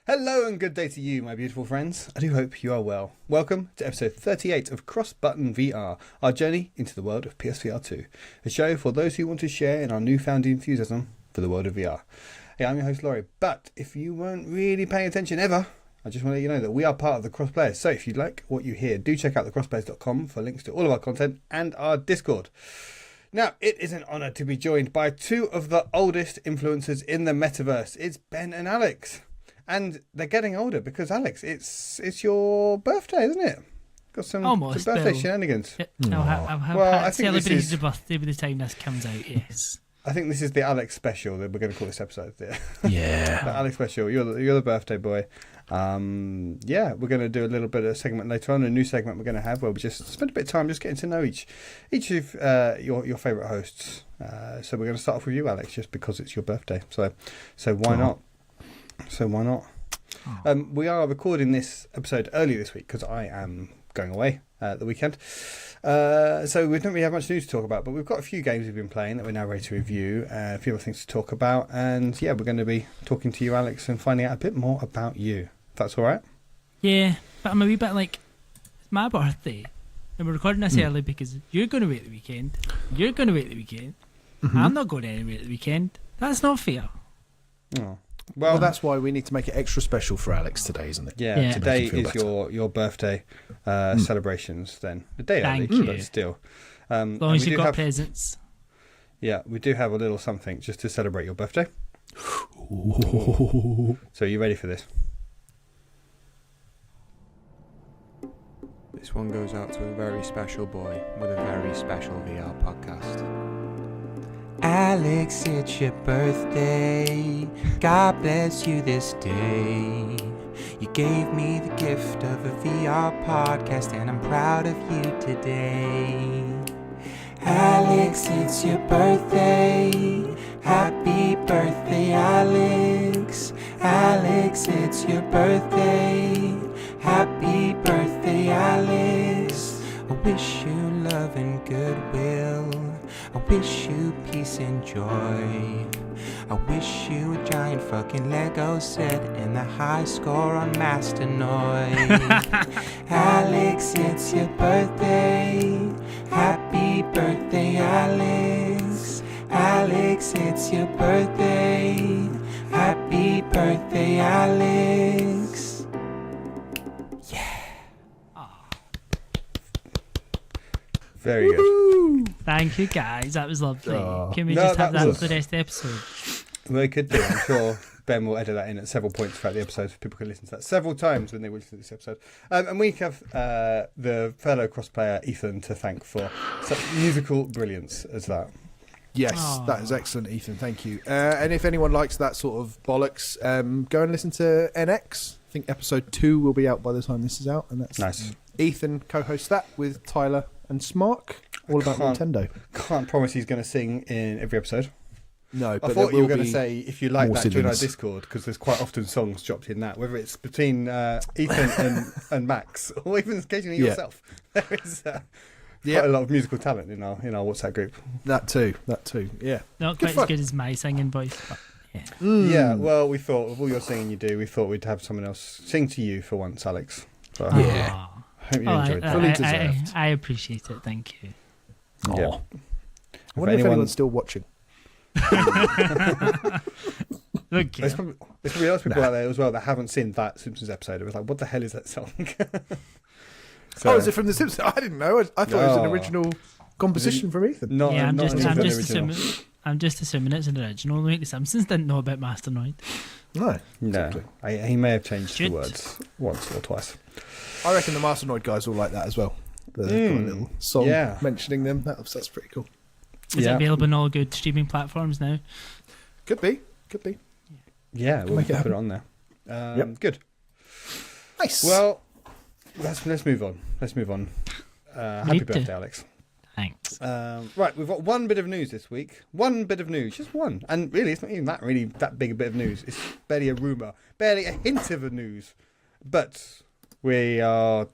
Hello and good day to you, my beautiful friends. I do hope you are well. Welcome to episode 38 of Cross Button VR, our journey into the world of PSVR2, a show for those who want to share in our newfound enthusiasm for the world of VR. Hey, I'm your host Laurie, but if you weren't really paying attention ever, I just want to let you know that we are part of the Crossplayers. So if you like what you hear, do check out thecrossplayers.com for links to all of our content and our Discord. Now, it is an honour to be joined by two of the oldest influencers in the metaverse. It's Ben and Alex. And they're getting older because, Alex, it's your birthday, isn't it? Got some birthday shenanigans. I celebrated your birthday by the time this comes out, yes. I think this is the Alex special that we're going to call this episode. Yeah. The Alex special. You're the birthday boy. We're going to do a little bit of segment later on, a new segment we're going to have where we just spend a bit of time just getting to know each of your favourite hosts. So we're going to start off with you, Alex, just because it's your birthday. So why not? We are recording this episode early this week because I am going away at the weekend. So we don't really have much news to talk about, but we've got a few games we've been playing that we're now ready to review, a few other things to talk about, and we're going to be talking to you, Alex, and finding out a bit more about you. If that's all right? Yeah, but I'm a wee bit like, it's my birthday, and we're recording this early because you're going away at the weekend, I'm not going anywhere at the weekend. That's not fair. Oh. Well, that's why we need to make it extra special for Alex today, isn't it? Yeah. Today is your birthday celebrations then. The day Thank early, you. but still. As long as you've got presents. Yeah, we do have a little something just to celebrate your birthday. So are you ready for this? This one goes out to a very special boy with a very special VR podcast. Alex, it's your birthday. God bless you this day. You gave me the gift of a VR podcast, and I'm proud of you today. Alex, it's your birthday. Happy birthday, Alex. Alex, it's your birthday. Happy birthday, Alex. I wish you love and goodwill. I wish you peace and joy. I wish you a giant fucking Lego set and the high score on Masternoid. Alex, it's your birthday. Happy birthday, Alex. Alex, it's your birthday. Happy birthday, Alex. Very good. Thank you, guys. That was lovely. Can we just have that for the rest of the episode? We could do. I'm sure Ben will edit that in at several points throughout the episode. People can listen to that several times when they listen to this episode. And we have the fellow crossplayer Ethan to thank for such musical brilliance as that. Yes, that is excellent, Ethan. Thank you. And if anyone likes that sort of bollocks, go and listen to NX. I think episode 2 will be out by the time this is out, and that's nice. Ethan co-hosts that with Tyler and Smark, all about Nintendo. Can't promise he's going to sing in every episode. No, but I thought you were going to say if you like that, join our Discord, because there's quite often songs dropped in that, whether it's between Ethan and Max, or even occasionally yourself. There is quite a lot of musical talent in our WhatsApp group. That too, yeah. Not quite as good as my singing voice, but yeah. Yeah, well, we thought, with all your singing you do, we thought we'd have someone else sing to you for once, Alex. So yeah. I hope you enjoyed that. Fully deserved. I appreciate it, thank you. Yeah. I wonder if anyone's still watching. Look, there's probably lots of people out there as well that haven't seen that Simpsons episode. It was like, what the hell is that song? Is it from The Simpsons? I didn't know. I thought it was an original composition from Ethan. I'm just assuming it's an original. Like The Simpsons didn't know about Masternoid. No. Exactly. He may have changed the words once or twice. I reckon the Masternoid guys will like that as well. Got a little song mentioning them. That's pretty cool. Is it available on all good streaming platforms now? Could be. Yeah, we'll put it on there. Good. Nice. Well, let's move on. Happy birthday, Alex. Thanks. Right, we've got one bit of news this week. One bit of news, just one. And really, it's not even that big a bit of news. It's barely a rumour, barely a hint of a news. But we don't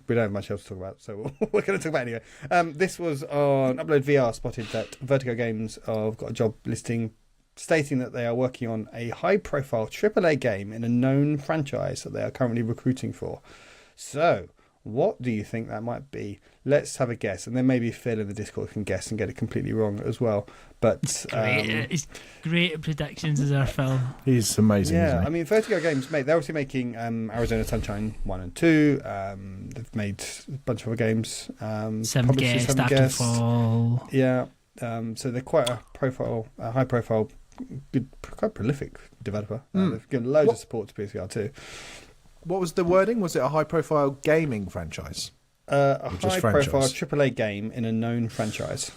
have much else to talk about, so we're going to talk about it anyway. This was on Upload VR, spotted that Vertigo Games have got a job listing stating that they are working on a high-profile AAA game in a known franchise that they are currently recruiting for. So, what do you think that might be? Let's have a guess, and then maybe Phil in the Discord can guess and get it completely wrong as well. But He's great at predictions as our Phil. He's amazing. yeah, Isn't he? I mean, Vertigo Games they're obviously making Arizona Sunshine 1 and 2. They've made a bunch of other games. Some published guest after fall. Yeah, so they're quite a high profile, good, quite prolific developer. They've given loads of support to PSVR2. What was the wording? Was it a high-profile gaming franchise? A just high-profile franchise? AAA game in a known franchise.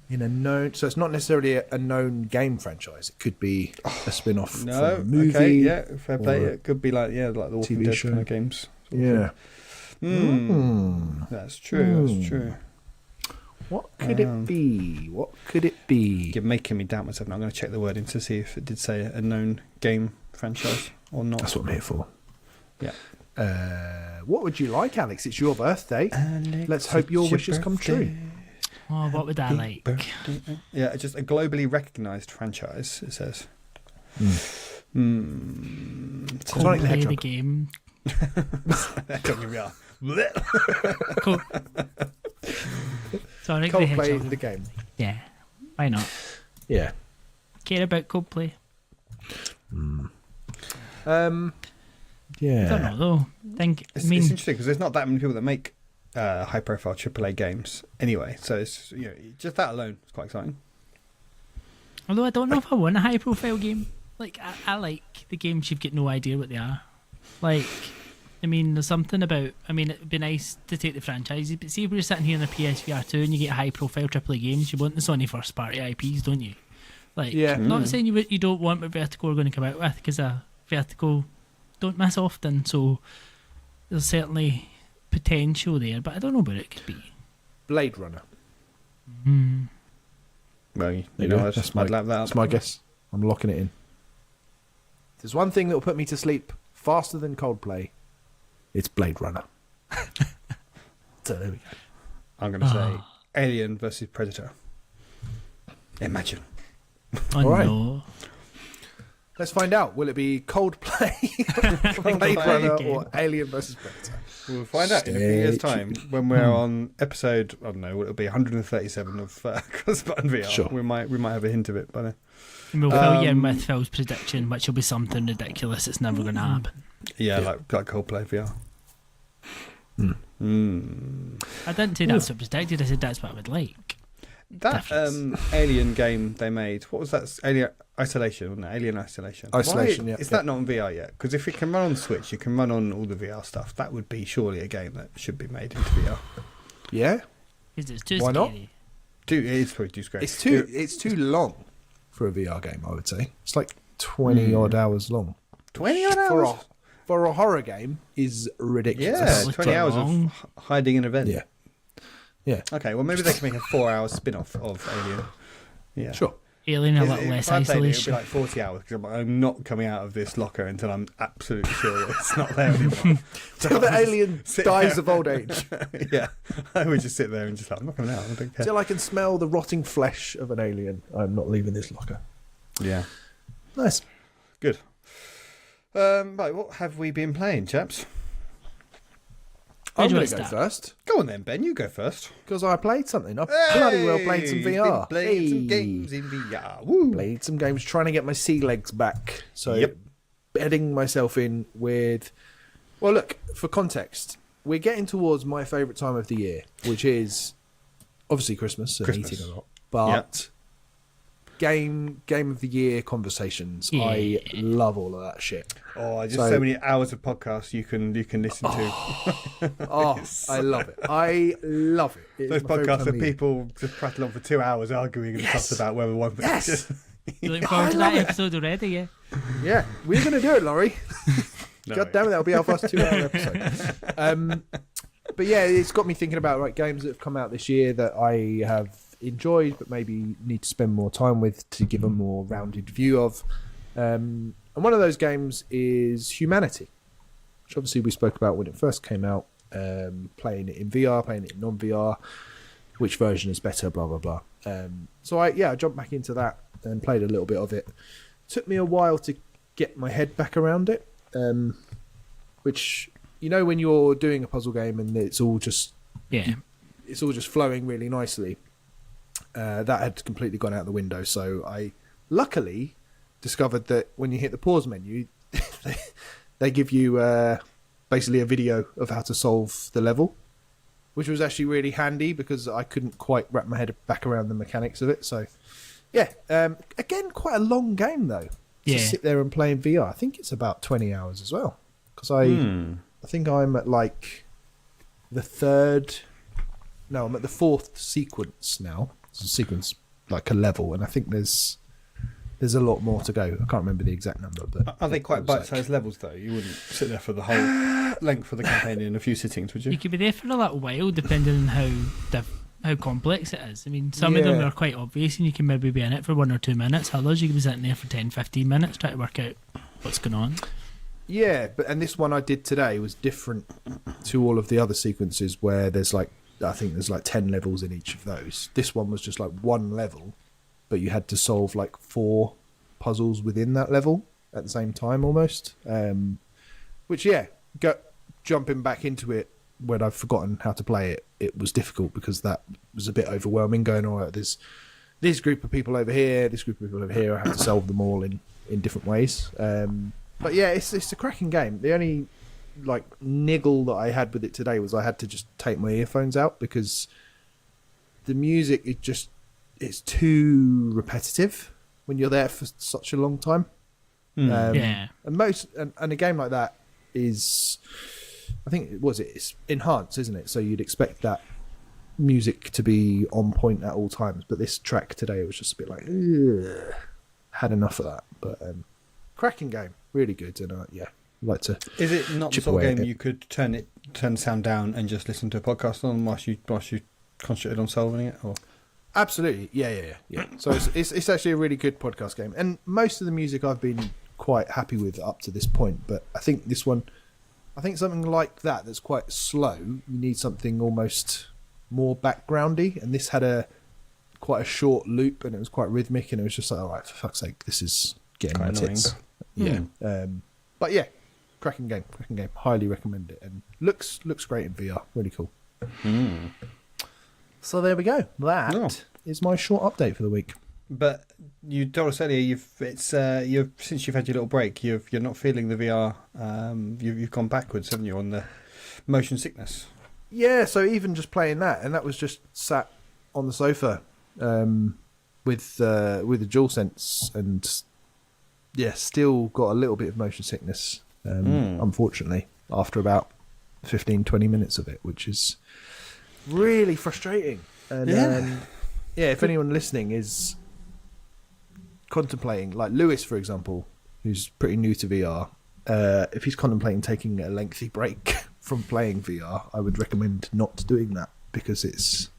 In a known, so it's not necessarily a known game franchise. It could be a spin-off No, from a movie. okay, yeah, fair play. or It could be like the Walking TV Dead show. kind of games. Yeah. That's true. That's true. What could it be? What could it be? You're making me doubt myself now. I'm going to check the wording to see if it did say a known game franchise or not. That's what I'm here for. Yeah. What would you like, Alex? It's your birthday. Alex, Let's hope your it's wishes come true. Oh, what would I like? Yeah, just a globally recognised franchise, it says. Sonic the Play the Hedgehog. game. Don't give me a- Co- Sonic the Coldplay Hedgehog. the game. Yeah, why not? Yeah. Care about Coldplay? Yeah. I don't know though. It's interesting because there's not that many people that make high-profile AAA games anyway. So it's just that alone is quite exciting. Although I don't know if I want a high profile game. Like, I like the games you've got no idea what they are. Like, I mean, there's something about, I mean, it'd be nice to take the franchises, but see if we're sitting here in a PSVR2 and you get high profile AAA games, you want the Sony first party IPs, don't you? Like, Yeah. not saying you don't want what Vertigo are going to come out with, because Vertigo don't miss often, so there's certainly potential there, but I don't know where it could be. Blade Runner. Well, you There know, go. I'd lap that up. That's my guess. I'm locking it in. There's one thing that will put me to sleep faster than Coldplay. It's Blade Runner. So there we go. I'm going to say Alien versus Predator. Imagine. Oh All right. no. Let's find out. Will it be Coldplay, Blade Runner, again. or Alien versus Predator? We'll find out in a few Stay years' time when we're on episode, I don't know, it'll be 137 of Cross Button VR. Sure. We might have a hint of it by then. And we'll fill you in with Phil's prediction, which will be something ridiculous. It's never going to happen. Yeah, like Coldplay VR. I didn't say that's what predicted. I said that's what I would like. That Difference. Alien game they made, what was that? Alien Isolation, wasn't it? Alien Isolation. Isolation, Why yeah. is that not on VR yet? Because if it can run on Switch, you can run on all the VR stuff. That would be surely a game that should be made into VR. Yeah. Because it's too Why not? scary. It is probably too scary. It's too long for a VR game, I would say. It's like 20 odd hours long. 20 odd hours? For a horror game is ridiculous. Yeah, That's 20 hours long. of hiding an event. Yeah. Yeah. Okay, well maybe they can make a 4-hour spin-off of Alien. Yeah. Sure. Alien a Is little it- less if I played it, isolation. It'll be like 40 hours because I'm not coming out of this locker until I'm absolutely sure that it's not there anymore. Till the I'll just alien sit dies there. of old age. Yeah, I would just sit there and just like, I'm not coming out. I don't care. Till I can smell the rotting flesh of an alien, I'm not leaving this locker. Yeah, Nice. good. Right, what have we been playing, chaps? I'm Where do you going to want go to start? first Go on then, Ben. You go first. because I played something. I bloody well played some Hey, VR. been playing some Hey. games in VR. Woo. Played some games trying to get my sea legs back. So Yep. bedding myself in with... Well, look, for context, we're getting towards my favourite time of the year, which is obviously Christmas and Christmas. eating a lot. But game of the year conversations, Yeah. I love all of that shit. Oh, just So- so many hours of podcasts you can listen to. Oh, I love it. I love it. It is Those my favourite podcasts time that of year. people just prattle on for 2 hours arguing and Yes. stuff about whether one. Yes. You look forward to I love that it. episode already, yeah? Yeah, we're going to do it, Laurie. No, God damn it, that'll be our first 2-hour episode. But yeah, it's got me thinking about games that have come out this year that I have enjoyed, but maybe need to spend more time with to give a more rounded view of. And one of those games is Humanity, which obviously we spoke about when it first came out. Playing it in VR, playing it in non-VR, which version is better, blah blah blah. So I jumped back into that and played a little bit of it. Took me a while to get my head back around it, which, you know, when you're doing a puzzle game and it's all just flowing really nicely, that had completely gone out the window. So I luckily discovered that when you hit the pause menu, they give you basically a video of how to solve the level, which was actually really handy because I couldn't quite wrap my head back around the mechanics of it. So, yeah, again, quite a long game though. To sit there and play in VR. I think it's about 20 hours as well, because I think I'm at like I'm at the fourth sequence now. It's a sequence like a level, and I think there's a lot more to go. I can't remember the exact number, but are they quite bite-sized levels though? You wouldn't sit there for the whole length of the campaign in a few sittings, would you? You could be there for a little while, depending on how complex it is. I mean, some of them are quite obvious, and you can maybe be in it for 1 or 2 minutes. Others, you can be sitting there for 10, 15 minutes trying to work out what's going on. Yeah, and this one I did today was different to all of the other sequences where there's like 10 levels in each of those. This one was just like one level, but you had to solve like 4 puzzles within that level at the same time almost. Which, jumping back into it when I've forgotten how to play it, it was difficult because that was a bit overwhelming, going, all right, there's this group of people over here, this group of people over here, I have to solve them all in different ways. But yeah, it's a cracking game. The only like niggle that I had with it today was I had to just take my earphones out because the music it's too repetitive when you're there for such a long time. And a game like that is, I think it's enhanced, isn't it? So you'd expect that music to be on point at all times, but this track today was just a bit like, ugh, had enough of that. But cracking game, really good, and I'd like to. Is it not the sort of game you could turn the sound down and just listen to a podcast on whilst you concentrated on solving it? Or absolutely, yeah. So it's actually a really good podcast game, and most of the music I've been quite happy with up to this point. But I think this one, something like that's quite slow. You need something almost more backgroundy, and this had quite a short loop, and it was quite rhythmic, and it was just like, all right, for fuck's sake, this is getting my tits. Yeah. But yeah, cracking game. Highly recommend it, and looks great in VR. Really cool. So there we go. That is my short update for the week. But you told us earlier since you've had your little break, you're not feeling the VR. You've gone backwards, haven't you, on the motion sickness? Yeah. So even just playing that, and that was just sat on the sofa with the DualSense, and still got a little bit of motion sickness. Unfortunately, after about 15-20 minutes of it, which is really frustrating. And if anyone listening is contemplating, like Lewis, for example, who's pretty new to VR, if he's contemplating taking a lengthy break from playing VR, I would recommend not doing that, because it's,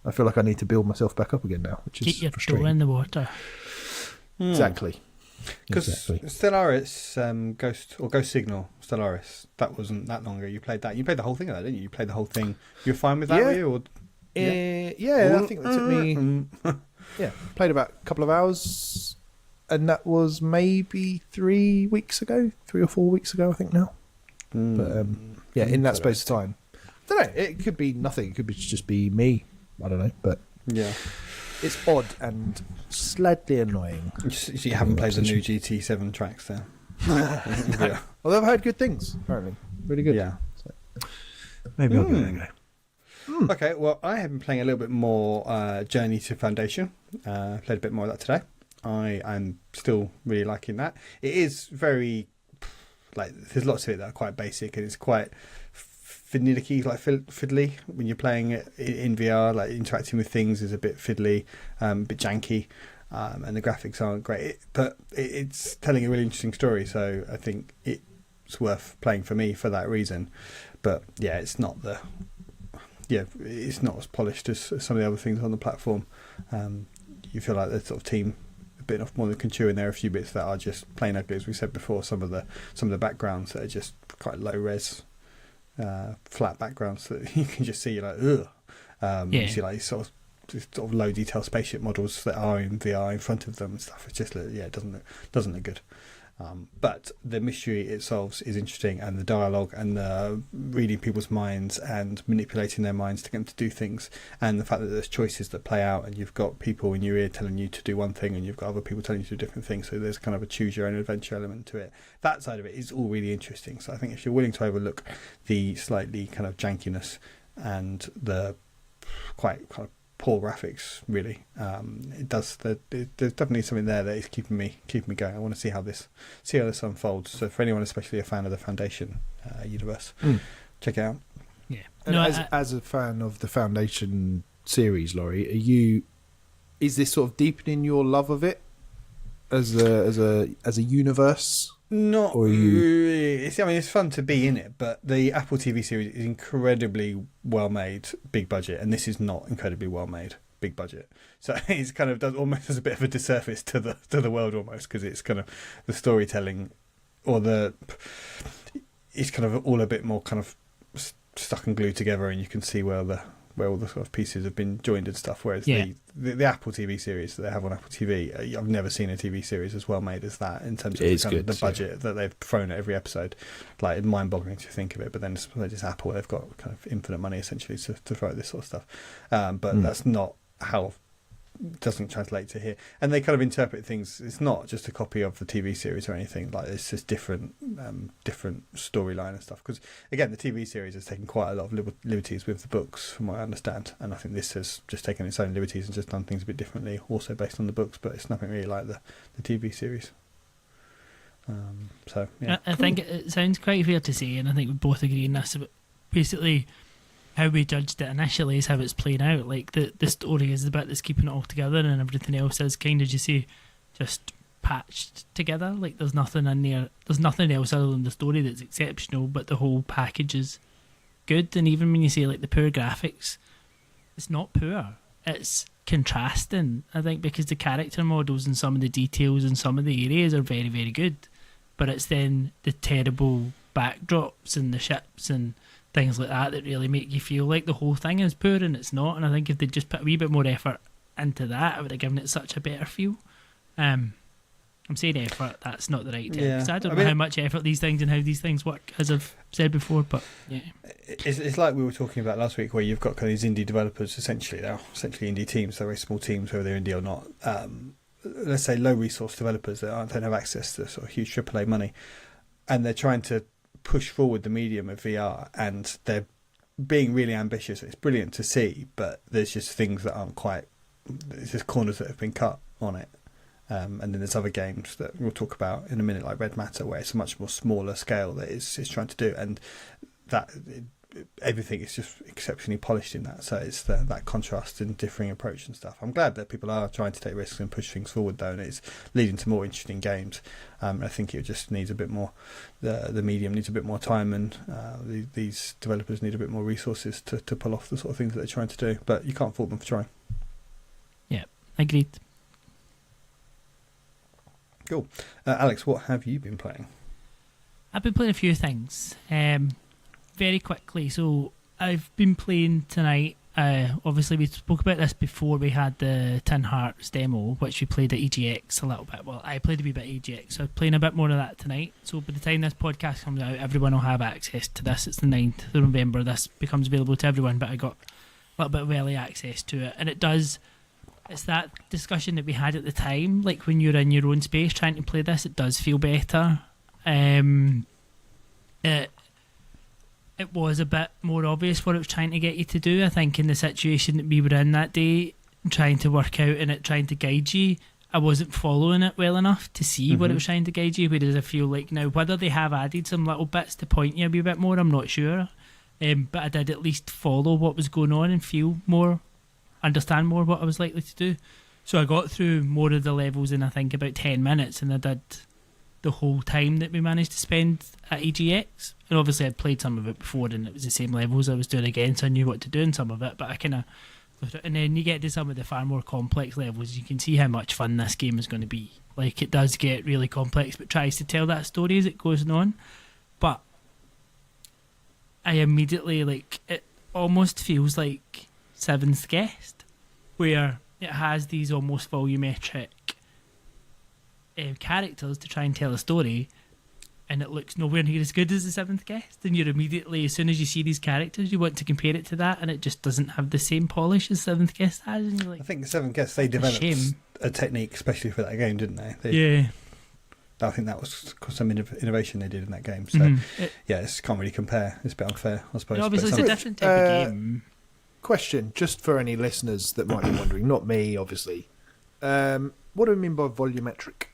I feel like I need to build myself back up again now, which is Keep your frustrating. toe in the water. Exactly. Because Stellaris, Ghost Signal, Stellaris, that wasn't that long ago. You played that. You played the whole thing of that, didn't you? You played the whole thing. You were fine with that, were you? Or, I think that took me... played about a couple of hours, and that was maybe 3 weeks ago, 3 or 4 weeks ago, I think now. But in that space of time. I don't know, it could be nothing. It could just be me. I don't know, but... Yeah. It's odd and slightly annoying. So you haven't played the new GT7 tracks there? Although I've heard good things, apparently. Really good. Yeah. So maybe I'll give it a go. Okay, well, I have been playing a little bit more Journey to Foundation. Played a bit more of that today. I'm still really liking that. It is very, there's lots of it that are quite basic, and it's quite finicky, fiddly when you're playing it in VR. Like interacting with things is a bit fiddly, a bit janky, and the graphics aren't great. But it's telling a really interesting story, so I think it's worth playing for me for that reason. But yeah, it's not it's not as polished as some of the other things on the platform. You feel like the sort of team a bit more than can chew, and there are a few bits that are just plain ugly, as we said before. Some of the backgrounds that are just quite low res. Flat backgrounds that you can just see, you're like, ugh. You see like sort of sort of low detail spaceship models that are in VR in front of them and stuff. It's just it doesn't look good. But the mystery it solves is interesting, and the dialogue and the reading people's minds and manipulating their minds to get them to do things, and the fact that there's choices that play out, and you've got people in your ear telling you to do one thing and you've got other people telling you to do different things, so there's kind of a choose your own adventure element to it. That side of it is all really interesting. So I think if you're willing to overlook the slightly kind of jankiness and the quite kind of poor graphics, really, there's definitely something there that is keeping me going. I want to see how this unfolds. So for anyone, especially a fan of the Foundation universe, check it out. Yeah. And as a fan of the Foundation series, Laurie, is this sort of deepening your love of it as a universe? Not really. It's fun to be in it, but the Apple TV series is incredibly well made, big budget, and this is not incredibly well made, big budget. So it's kind of does a bit of a disservice to the world almost, because it's kind of the storytelling, it's kind of all a bit more kind of stuck and glued together, and you can see where all the sort of pieces have been joined and stuff. Whereas the Apple TV series that they have on Apple TV, I've never seen a TV series as well made as that in terms of the budget that they've thrown at every episode. Like, it's mind-boggling to think of it. But then it's Apple; they've got kind of infinite money essentially to throw at this sort of stuff. But that's not how. Doesn't translate to here, and they kind of interpret things. It's not just a copy of the TV series or anything. Like, it's just different storyline and stuff. Because again, the TV series has taken quite a lot of liberties with the books, from what I understand, and I think this has just taken its own liberties and just done things a bit differently, also based on the books. But it's nothing really like the TV series. So yeah, I think it sounds quite fair to say, and I think we both agree in this. But basically, how we judged it initially is how it's playing out. Like, the story is the bit that's keeping it all together, and everything else is kind of, just patched together. Like, there's nothing in there. There's nothing else other than the story that's exceptional, but the whole package is good. And even when you say, like, the poor graphics, it's not poor. It's contrasting, I think, because the character models and some of the details in some of the areas are very, very good. But it's then the terrible backdrops and the ships and things like that really make you feel like the whole thing is poor, and it's not. And I think if they just put a wee bit more effort into that, I would have given it such a better feel. I'm saying effort, that's not the right term, because I don't know how much effort these things and how these things work, as I've said before, but yeah. It's like we were talking about last week, where you've got kind of these indie developers, essentially indie teams, they're very small teams, whether they're indie or not. Let's say low resource developers that don't have access to sort of huge AAA money, and they're trying to push forward the medium of VR, and they're being really ambitious. It's brilliant to see, but there's just things that aren't quite. There's just corners that have been cut on it, and then there's other games that we'll talk about in a minute, like Red Matter, where it's a much more smaller scale that it's trying to do, and that everything is just exceptionally polished in that. So it's that contrast and differing approach and stuff. I'm glad that people are trying to take risks and push things forward, though, and it's leading to more interesting games. I think it just needs a bit more. The medium needs a bit more time, and these developers need a bit more resources to pull off the sort of things that they're trying to do. But you can't fault them for trying. Yeah, agreed. Cool. Alex, what have you been playing? I've been playing a few things. Very quickly, so I've been playing tonight. Obviously, we spoke about this before we had the Tin Hearts demo, which we played at EGX a little bit. Well, I played a wee bit at EGX, so I'm playing a bit more of that tonight. So by the time this podcast comes out, everyone will have access to this. It's the 9th of November. This becomes available to everyone, but I got a little bit of early access to it. And it's that discussion that we had at the time, like when you're in your own space trying to play this, it does feel better. It was a bit more obvious what it was trying to get you to do. I think in the situation that we were in that day, trying to work out and it trying to guide you, I wasn't following it well enough to see what it was trying to guide you. Whereas I feel like now, whether they have added some little bits to point you a wee bit more, I'm not sure. But I did at least follow what was going on and feel more, understand more what I was likely to do. So I got through more of the levels in I think about 10 minutes, and I did the whole time that we managed to spend at EGX. And obviously I'd played some of it before and it was the same levels I was doing again, so I knew what to do in some of it, but I kind of, and then you get to some of the far more complex levels, you can see how much fun this game is going to be. Like, it does get really complex but tries to tell that story as it goes on. But I immediately, like, it almost feels like Seventh Guest. where it has these almost volumetric characters to try and tell a story, and it looks nowhere near as good as The Seventh Guest, and you're immediately, as soon as you see these characters, you want to compare it to that, and it just doesn't have the same polish as Seventh Guest has, and you're like, I think The Seventh Guest, they developed a technique especially for that game, didn't they? Yeah. I think that was some innovation they did in that game. So, yeah, it can't really compare. It's a bit unfair, I suppose. Obviously, it's a different type of game. Question, just for any listeners that might be wondering, not me, obviously. What do we mean by volumetric?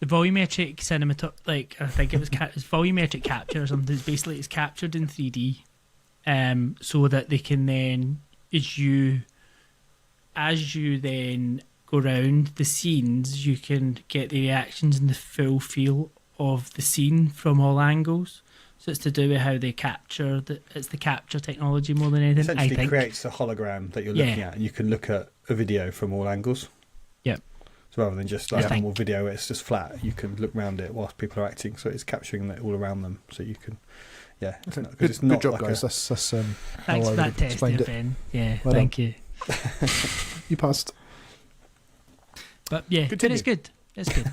The volumetric I think it was it's volumetric capture or something. It's basically, it's captured in 3D, so that they can then, as you then go around the scenes, you can get the reactions and the full feel of the scene from all angles. So it's to do with how they capture it's the capture technology more than anything. Essentially, I think creates a hologram that you're looking at, and you can look at a video from all angles. Yep. So rather than just like a normal video where it's just flat, you can look around it whilst people are acting. So it's capturing it all around them. So you can, good job, guys. That's thanks for that testing, Ben. Yeah, well thank you. You passed. But yeah, it's good. It's good.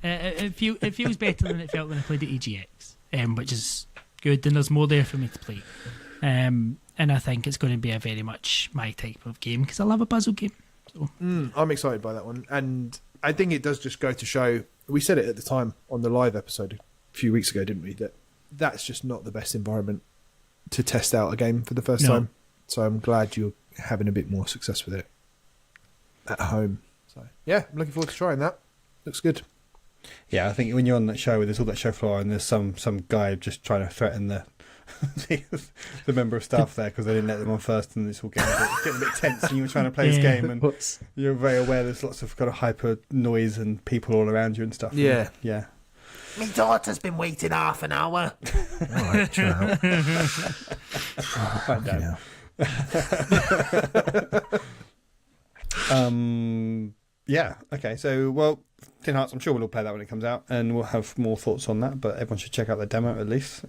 It feels better than it felt when I played at EGX, which is good. And there's more there for me to play. And I think it's going to be a very much my type of game because I love a puzzle game. So. I'm excited by that one, and I think it does just go to show. We said it at the time on the live episode a few weeks ago, didn't we? That's just not the best environment to test out a game for the first time. So I'm glad you're having a bit more success with it at home. So yeah, I'm looking forward to trying that. Looks good. Yeah, I think when you're on that show, there's all that show floor, and there's some guy just trying to threaten the member of staff there because they didn't let them on first, and it's all getting a bit tense. And you're trying to play this game, and you're very aware there's lots of kind of hyper noise and people all around you and stuff. Yeah, yeah. My daughter's been waiting half an hour. All right, chill out. Find out. Yeah. Okay. So, Tin Hearts, I'm sure we'll all play that when it comes out, and we'll have more thoughts on that. But everyone should check out the demo at least.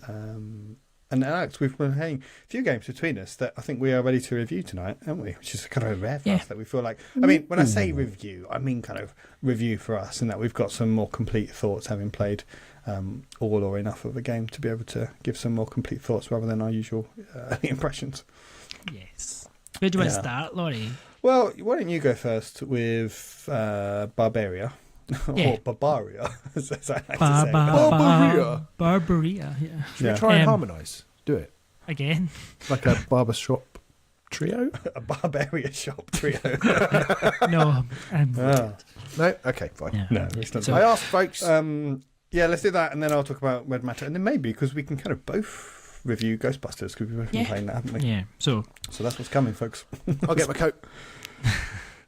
And Alex, we've been having a few games between us that I think we are ready to review tonight, aren't we? Which is kind of rare for us that we feel like. I mean, when I say review, I mean kind of review for us, and that we've got some more complete thoughts, having played all or enough of a game to be able to give some more complete thoughts rather than our usual impressions. Yes. Where do you want to start, Laurie? Well, why don't you go first with Barbaria? Or Barbaria, as I like to say. Barbaria, yeah. Should we try and harmonise? Do it. Again? Like a barbershop trio? A Barbaria shop trio. No. No? Okay, fine. Yeah. No, it's not. I asked folks. Yeah, let's do that, and then I'll talk about Red Matter, and then maybe, because we can kind of both review Ghostbusters, because we've both been playing that, haven't we? Yeah, so that's what's coming, folks. I'll get my coat.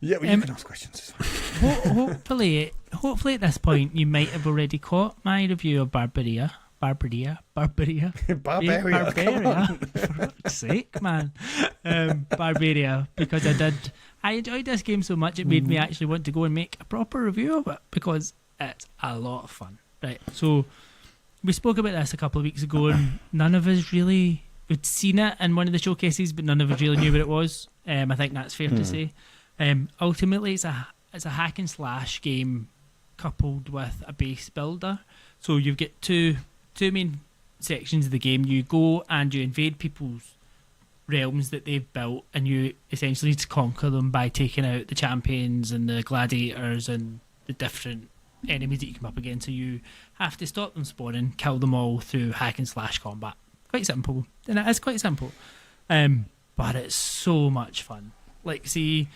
Yeah, well, you can ask questions. Hopefully at this point you might have already caught my review of Barbaria. Barbaria. For fuck's sake, man. Barbaria, because I enjoyed this game so much it made me actually want to go and make a proper review of it because it's a lot of fun. Right, so we spoke about this a couple of weeks ago and none of us really had seen it in one of the showcases, but none of us really knew what it was. I think that's fair to say. Ultimately, it's a hack and slash game coupled with a base builder. So you've got two main sections of the game. You go and you invade people's realms that they've built, and you essentially need to conquer them by taking out the champions and the gladiators and the different enemies that you come up against. So you have to stop them spawning, kill them all through hack and slash combat. Quite simple, and it is quite simple, but it's so much fun. Like, see,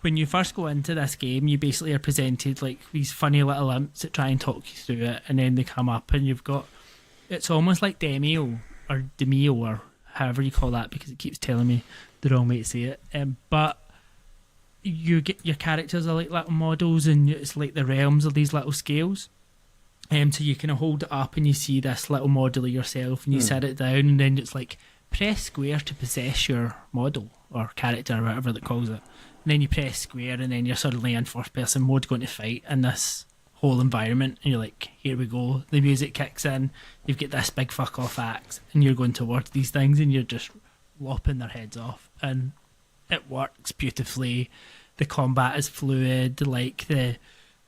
when you first go into this game, you basically are presented like these funny little imps that try and talk you through it, and then they come up and you've got, it's almost like Demio or however you call that, because it keeps telling me the wrong way to say it. But you get, your characters are like little models, and it's like the realms of these little scales. So you kind of hold it up and you see this little model of yourself, and you set it down, and then it's like press square to possess your model or character or whatever that calls it. And then you press square, and then you're suddenly in first person mode going to fight in this whole environment, and you're like, here we go, the music kicks in, you've got this big fuck off axe, and you're going towards these things and you're just lopping their heads off, and it works beautifully. the combat is fluid, like the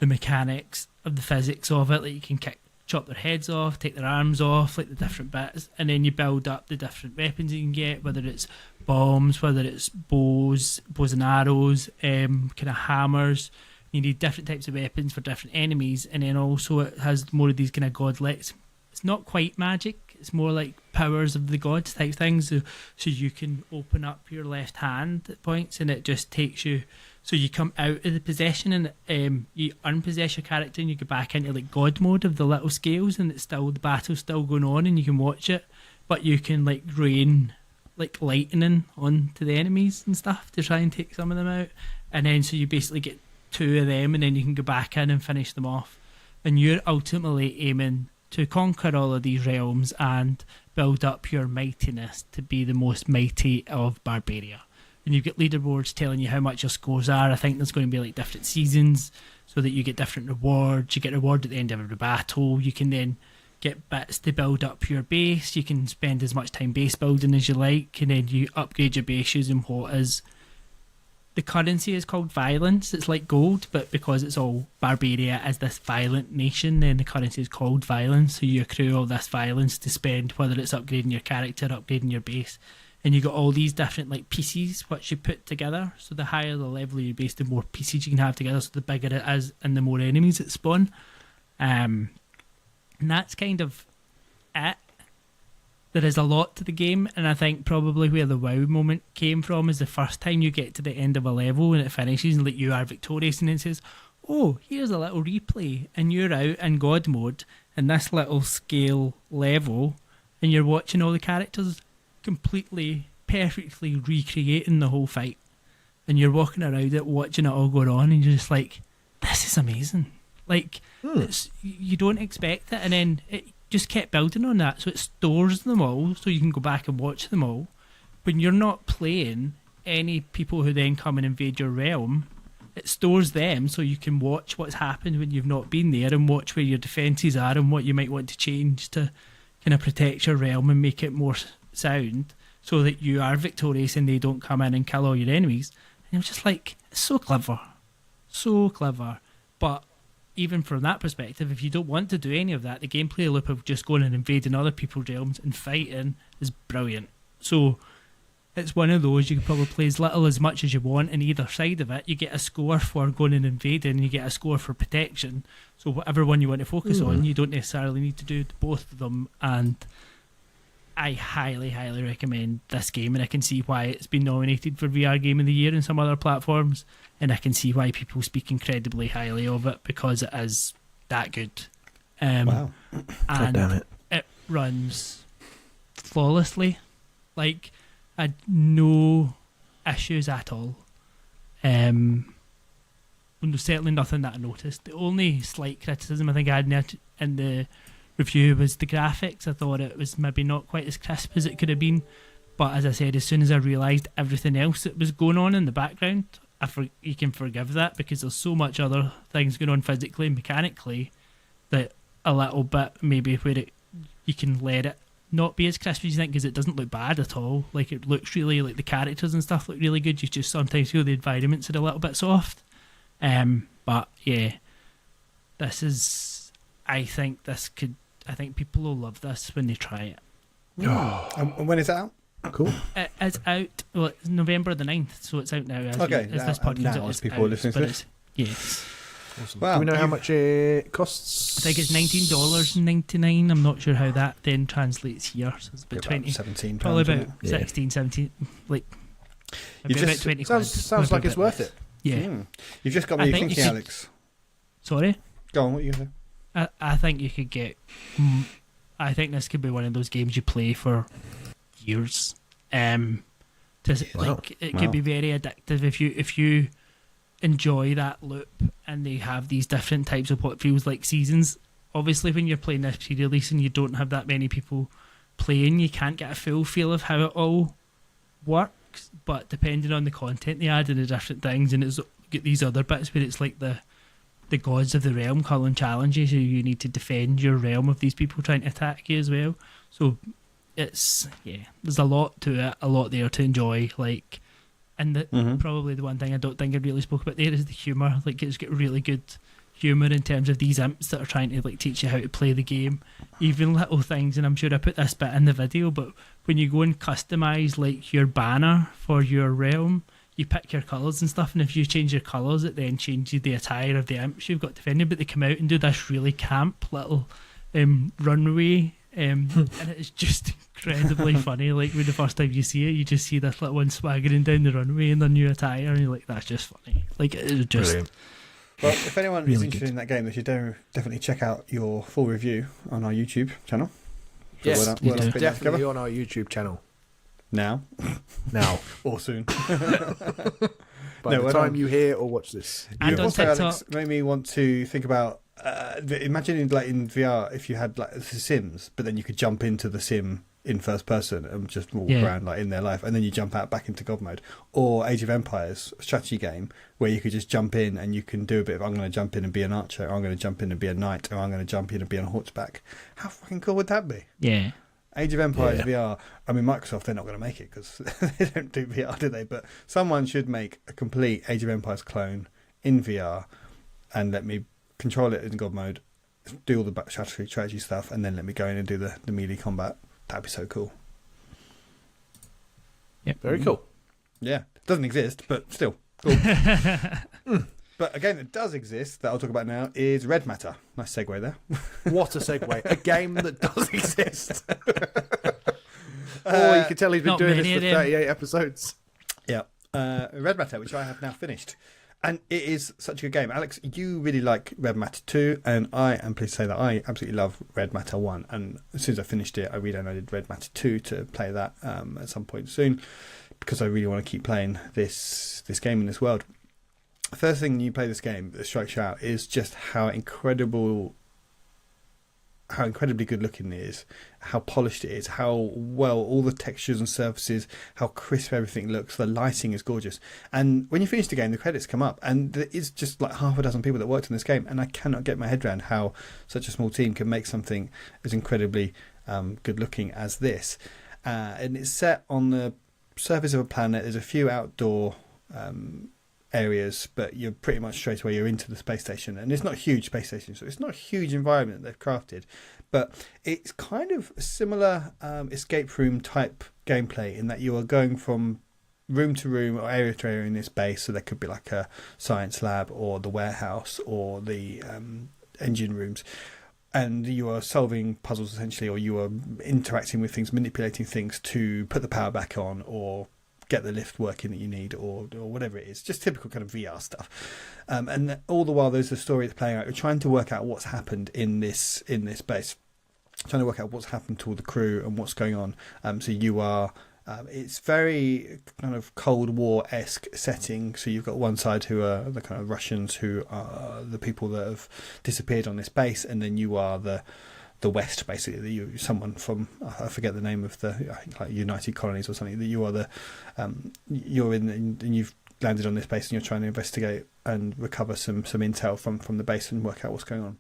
mechanics of the physics of it, like you can chop their heads off, take their arms off, like the different bits, and then you build up the different weapons you can get, whether it's bombs, whether it's bows and arrows, kind of hammers. You need different types of weapons for different enemies, and then also it has more of these kind of godlets. It's not quite magic, it's more like powers of the gods type things, so you can open up your left hand at points, and it just takes you, so you come out of the possession and you unpossess your character and you go back into like god mode of the little scales, and it's still, the battle's still going on and you can watch it, but you can like rain like lightning onto the enemies and stuff to try and take some of them out, and then so you basically get 2 of them, and then you can go back in and finish them off, and you're ultimately aiming to conquer all of these realms and build up your mightiness to be the most mighty of Barbaria. And you've got leaderboards telling you how much your scores are. I think there's going to be like different seasons so that you get different rewards. You get a reward at the end of every battle. You can then get bits to build up your base. You can spend as much time base building as you like, and then you upgrade your base using what is, the currency is called violence. It's like gold, but because it's all Barbaria as this violent nation, then the currency is called violence. So you accrue all this violence to spend, whether it's upgrading your character, upgrading your base. And you got all these different like pieces which you put together. So the higher the level of your base, the more pieces you can have together. So the bigger it is, and the more enemies that spawn. And that's kind of it. There is a lot to the game, and I think probably where the wow moment came from is the first time you get to the end of a level and it finishes and like you are victorious, and it says, oh, here's a little replay, and you're out in god mode in this little scale level, and you're watching all the characters completely perfectly recreating the whole fight, and you're walking around it watching it all going on, and you're just like, this is amazing. Like you don't expect it, and then it just kept building on that, so it stores them all so you can go back and watch them all. When you're not playing any people who then come and invade your realm, it stores them so you can watch what's happened when you've not been there, and watch where your defences are and what you might want to change to kind of protect your realm and make it more sound, so that you are victorious and they don't come in and kill all your enemies. And I was just like, it's so clever. But even from that perspective, if you don't want to do any of that, the gameplay loop of just going and invading other people's realms and fighting is brilliant. So it's one of those, you can probably play as little as much as you want in either side of it. You get a score for going and invading, and you get a score for protection. So whatever one you want to focus on, you don't necessarily need to do both of them. And I highly, highly recommend this game, and I can see why it's been nominated for VR Game of the Year and some other platforms, and I can see why people speak incredibly highly of it, because it is that good. Wow. God damn it. It runs flawlessly. Like, I had no issues at all. There's certainly nothing that I noticed. The only slight criticism I think I had in the review was the graphics. I thought it was maybe not quite as crisp as it could have been, but as I said, as soon as I realised everything else that was going on in the background, you can forgive that, because there's so much other things going on physically and mechanically that a little bit maybe where you can let it not be as crisp as you think, because it doesn't look bad at all. Like, it looks really, like the characters and stuff look really good. You just sometimes feel the environments are a little bit soft. But yeah, this is, I think people will love this when they try it. And when is it out? Cool. It's out, well, it's November the 9th, so it's out now as this podcast now as people are listening to it. Yes. Awesome. Wow. Do we know how much it costs? I think it's $19.99. I'm not sure how that then translates here. So it's about 20, £17. probably about isn't it? 16, 17, like You about just- 20 quid. Sounds like it's worth it. Yeah. You've just got I me think you thinking, could- Alex. Sorry? Go on, what are you going to say? I think you could get. I think this could be one of those games you play for years. Like it could be very addictive if you enjoy that loop, and they have these different types of what feels like seasons. Obviously, when you're playing this pre-release and you don't have that many people playing, you can't get a full feel of how it all works. But depending on the content they add and the different things, and it's get these other bits where it's like the gods of the realm calling challenges, so you need to defend your realm of these people trying to attack you as well. So it's, there's a lot to it, a lot there to enjoy. Like, And probably the one thing I don't think I really spoke about there is the humour. Like, it's got really good humour in terms of these imps that are trying to like teach you how to play the game. Even little things, and I'm sure I put this bit in the video, but when you go and customise like your banner for your realm, you pick your colours and stuff, and if you change your colours, it then changes the attire of the imps you've got defending. But they come out and do this really camp little runway, and it's just incredibly funny. Like, when the first time you see it, you just see this little one swaggering down the runway in their new attire, and you're like, that's just funny. Like, it was just Brilliant. Well, if anyone is Really interested good. in that game, they should definitely check out your full review on our YouTube channel. So Yes, well done- well done do. putting that definitely together. on our YouTube channel Now now. or soon. By No, the well time done. you hear or watch this. And You've on also, Alex, TikTok. made me want to think about imagine like in VR if you had like the Sims, but then you could jump into the Sim in first person and just walk Yeah. around like in their life, and then you jump out back into God mode. Or Age of Empires, a strategy game where you could just jump in and you can do a bit of I'm going to jump in and be an archer, or I'm going to jump in and be a knight, or I'm going to jump in and be on horseback. How fucking cool would that be? Yeah. Age of Empires Yeah. VR. I mean, Microsoft, they're not going to make it because they don't do VR, do they? But someone should make a complete Age of Empires clone in VR and let me control it in God mode, do all the strategy stuff, and then let me go in and do the melee combat. That'd be so cool. Yep. Very cool. Yeah. It doesn't exist, but still cool. But a game that does exist that I'll talk about now is Red Matter. Nice segue there. What a segue. A game that does exist. You can tell he's been Not doing this many for of them. 38 episodes. Yeah. Red Matter, which I have now finished. And it is such a good game. Alex, you really like Red Matter 2, and I am pleased to say that I absolutely love Red Matter 1. And as soon as I finished it, I re-downloaded Red Matter 2 to play that at some point soon, because I really want to keep playing this game in this world. The first thing you play this game that strikes you out is just how incredibly good looking it is, how polished it is, how well all the textures and surfaces, how crisp everything looks. The lighting is gorgeous. And when you finish the game, the credits come up, and there is just like half a dozen people that worked on this game, and I cannot get my head around how such a small team can make something as incredibly good looking as this. And it's set on the surface of a planet. There's a few outdoor areas, but you're pretty much straight away you're into the space station, and it's not a huge space station, so it's not a huge environment they've crafted, but it's kind of a similar escape room type gameplay in that you are going from room to room or area to area in this base. So there could be like a science lab or the warehouse or the engine rooms, and you are solving puzzles essentially, or you are interacting with things, manipulating things to put the power back on or get the lift working that you need, or whatever it is. Just typical kind of VR stuff. And all the while there's a story that's playing out. You're trying to work out what's happened in this base, trying to work out what's happened to all the crew and what's going on. So you are it's very kind of Cold War-esque setting. So you've got one side who are the kind of Russians, who are the people that have disappeared on this base, and then you are the West, basically. Someone from, I forget the name of the, I think like United Colonies or something. That you are the you're in and you've landed on this base, and you're trying to investigate and recover some intel from the base and work out what's going on.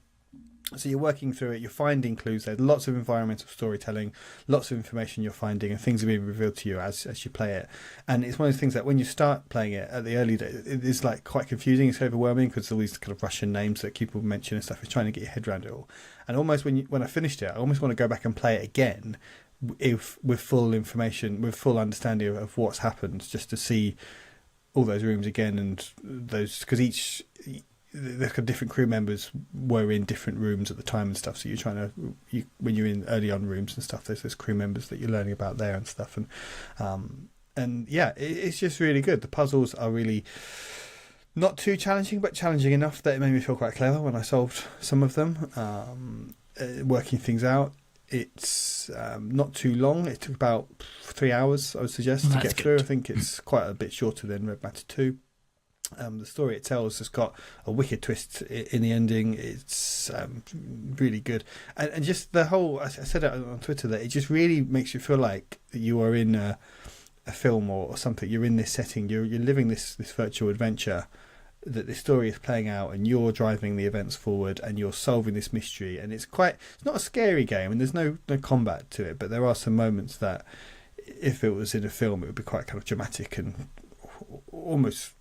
So you're working through it, you're finding clues. There's lots of environmental storytelling, lots of information you're finding, and things are being revealed to you as you play it. And it's one of those things that when you start playing it at the early days, it is like quite confusing, it's overwhelming, because all these kind of Russian names that people mention and stuff. It's trying to get your head around it all. And almost when I finished it, I almost want to go back and play it again with full information, with full understanding of what's happened, just to see all those rooms again, and those, because the different crew members were in different rooms at the time and stuff. So you're trying to, when you're in early on rooms and stuff, there's crew members that you're learning about there and stuff. And yeah, it's just really good. The puzzles are really not too challenging, but challenging enough that it made me feel quite clever when I solved some of them. Working things out. It's not too long. It took about 3 hours, I would suggest, to That's get through. good. I think it's quite a bit shorter than Red Matter 2. The story it tells has got a wicked twist in the ending. It's really good, and just the whole. I said it on Twitter that it just really makes you feel like you are in a film or something. You're in this setting. You're living this virtual adventure. That this story is playing out, and you're driving the events forward, and you're solving this mystery. And it's not a scary game, and there's no combat to it, but there are some moments that, if it was in a film, it would be quite kind of dramatic and almost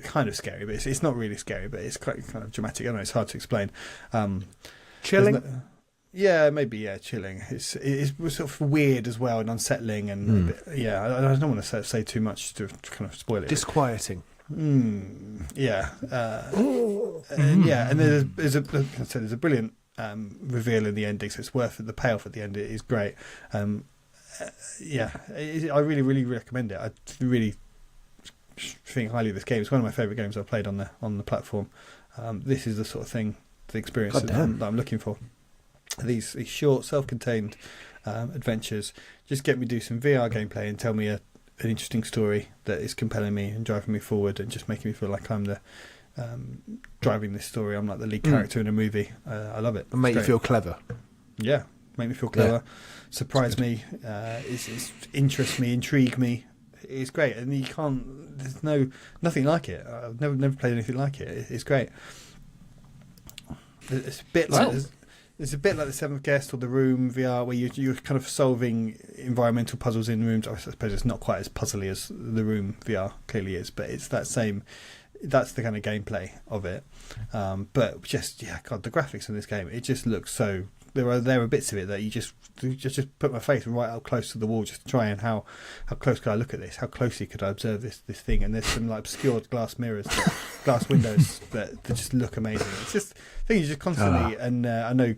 kind of scary, but it's not really scary, but it's quite kind of dramatic. I don't know, it's hard to explain. Chilling? Yeah, maybe, yeah, chilling. It's sort of weird as well and unsettling, and a bit, yeah, I don't want to say too much to kind of spoil it. Disquieting. Yeah. And yeah, and there's a brilliant reveal in the ending, so it's worth it. The payoff at the end is great. Yeah, I really, really recommend it. I really think highly of this game. It's one of my favourite games I've played on the platform. This is the sort of thing, the experience that I'm looking for. These short, self-contained adventures just get me to do some VR gameplay and tell me an interesting story that is compelling me and driving me forward and just making me feel like I'm the driving this story. I'm like the lead character in a movie. I love it. And make you feel clever. Yeah, make me feel clever, surprise me, interest me, intrigue me. It's great, and you can't. There's nothing like it. I've never played anything like it. It's great. It's a bit like it's a bit like the Seventh Guest or the Room VR, where you're kind of solving environmental puzzles in rooms. I suppose it's not quite as puzzly as the Room VR clearly is, but it's that same. That's the kind of gameplay of it. But just God, the graphics in this game, it just looks so. There are bits of it that you just put my face right up close to the wall just to try and how close could I look at this? How closely could I observe this thing? And there's some like obscured glass mirrors, glass windows that just look amazing. It's just things you just constantly. And I know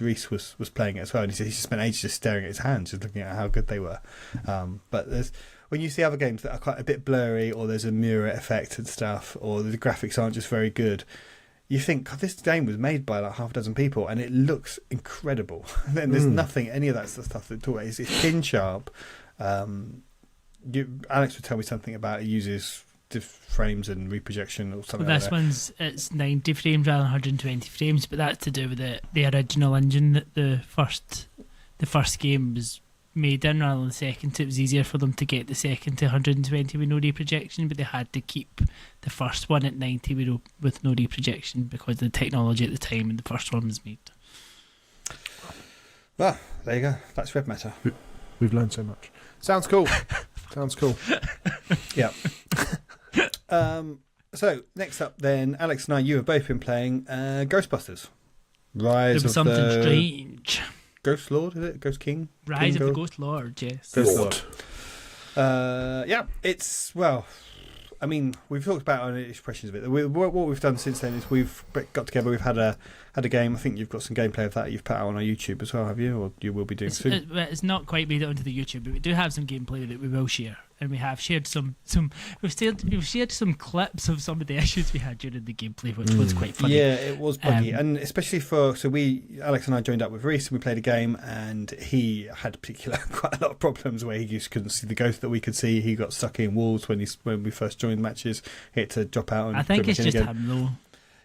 Reese was playing it as well, and he said he just spent ages just staring at his hands, just looking at how good they were. But when you see other games that are quite a bit blurry, or there's a mirror effect and stuff, or the graphics aren't just very good, you think, God, this game was made by like half a dozen people and it looks incredible. And there's nothing, any of that stuff at all. It's pin sharp. Alex would tell me something about it uses frames and reprojection or something like that. This one's, it's 90 frames rather than 120 frames, but that's to do with the original engine that the first game was made in rather than the second. So it was easier for them to get the second to 120 with no reprojection, but they had to keep the first one at 90 with no reprojection because of the technology at the time when the first one was made. Well, there you go. That's Red Matter. We've learned so much. Sounds cool. Sounds cool. Yeah. So next up then, Alex and you have both been playing Ghostbusters. Rise There was of something the strange. Ghost Lord, is it? Ghost King? Rise King of the Ghost Lord, yes. Ghost Lord. Yeah, it's, well, I mean, we've talked about expressions of it. What we've done since then is we've got together, we've had a game. I think you've got some gameplay of that you've put out on our YouTube as well, have you? Or you will be doing soon? It's not quite made it onto the YouTube, but we do have some gameplay that we will share. And we have shared we've shared some clips of some of the issues we had during the gameplay, which was quite funny. Yeah, it was buggy, and especially Alex and I joined up with Reese and we played a game, and he had quite a lot of problems where he just couldn't see the ghost that we could see. He got stuck in walls when we first joined matches. He had to drop out. And I think it's just again. him though.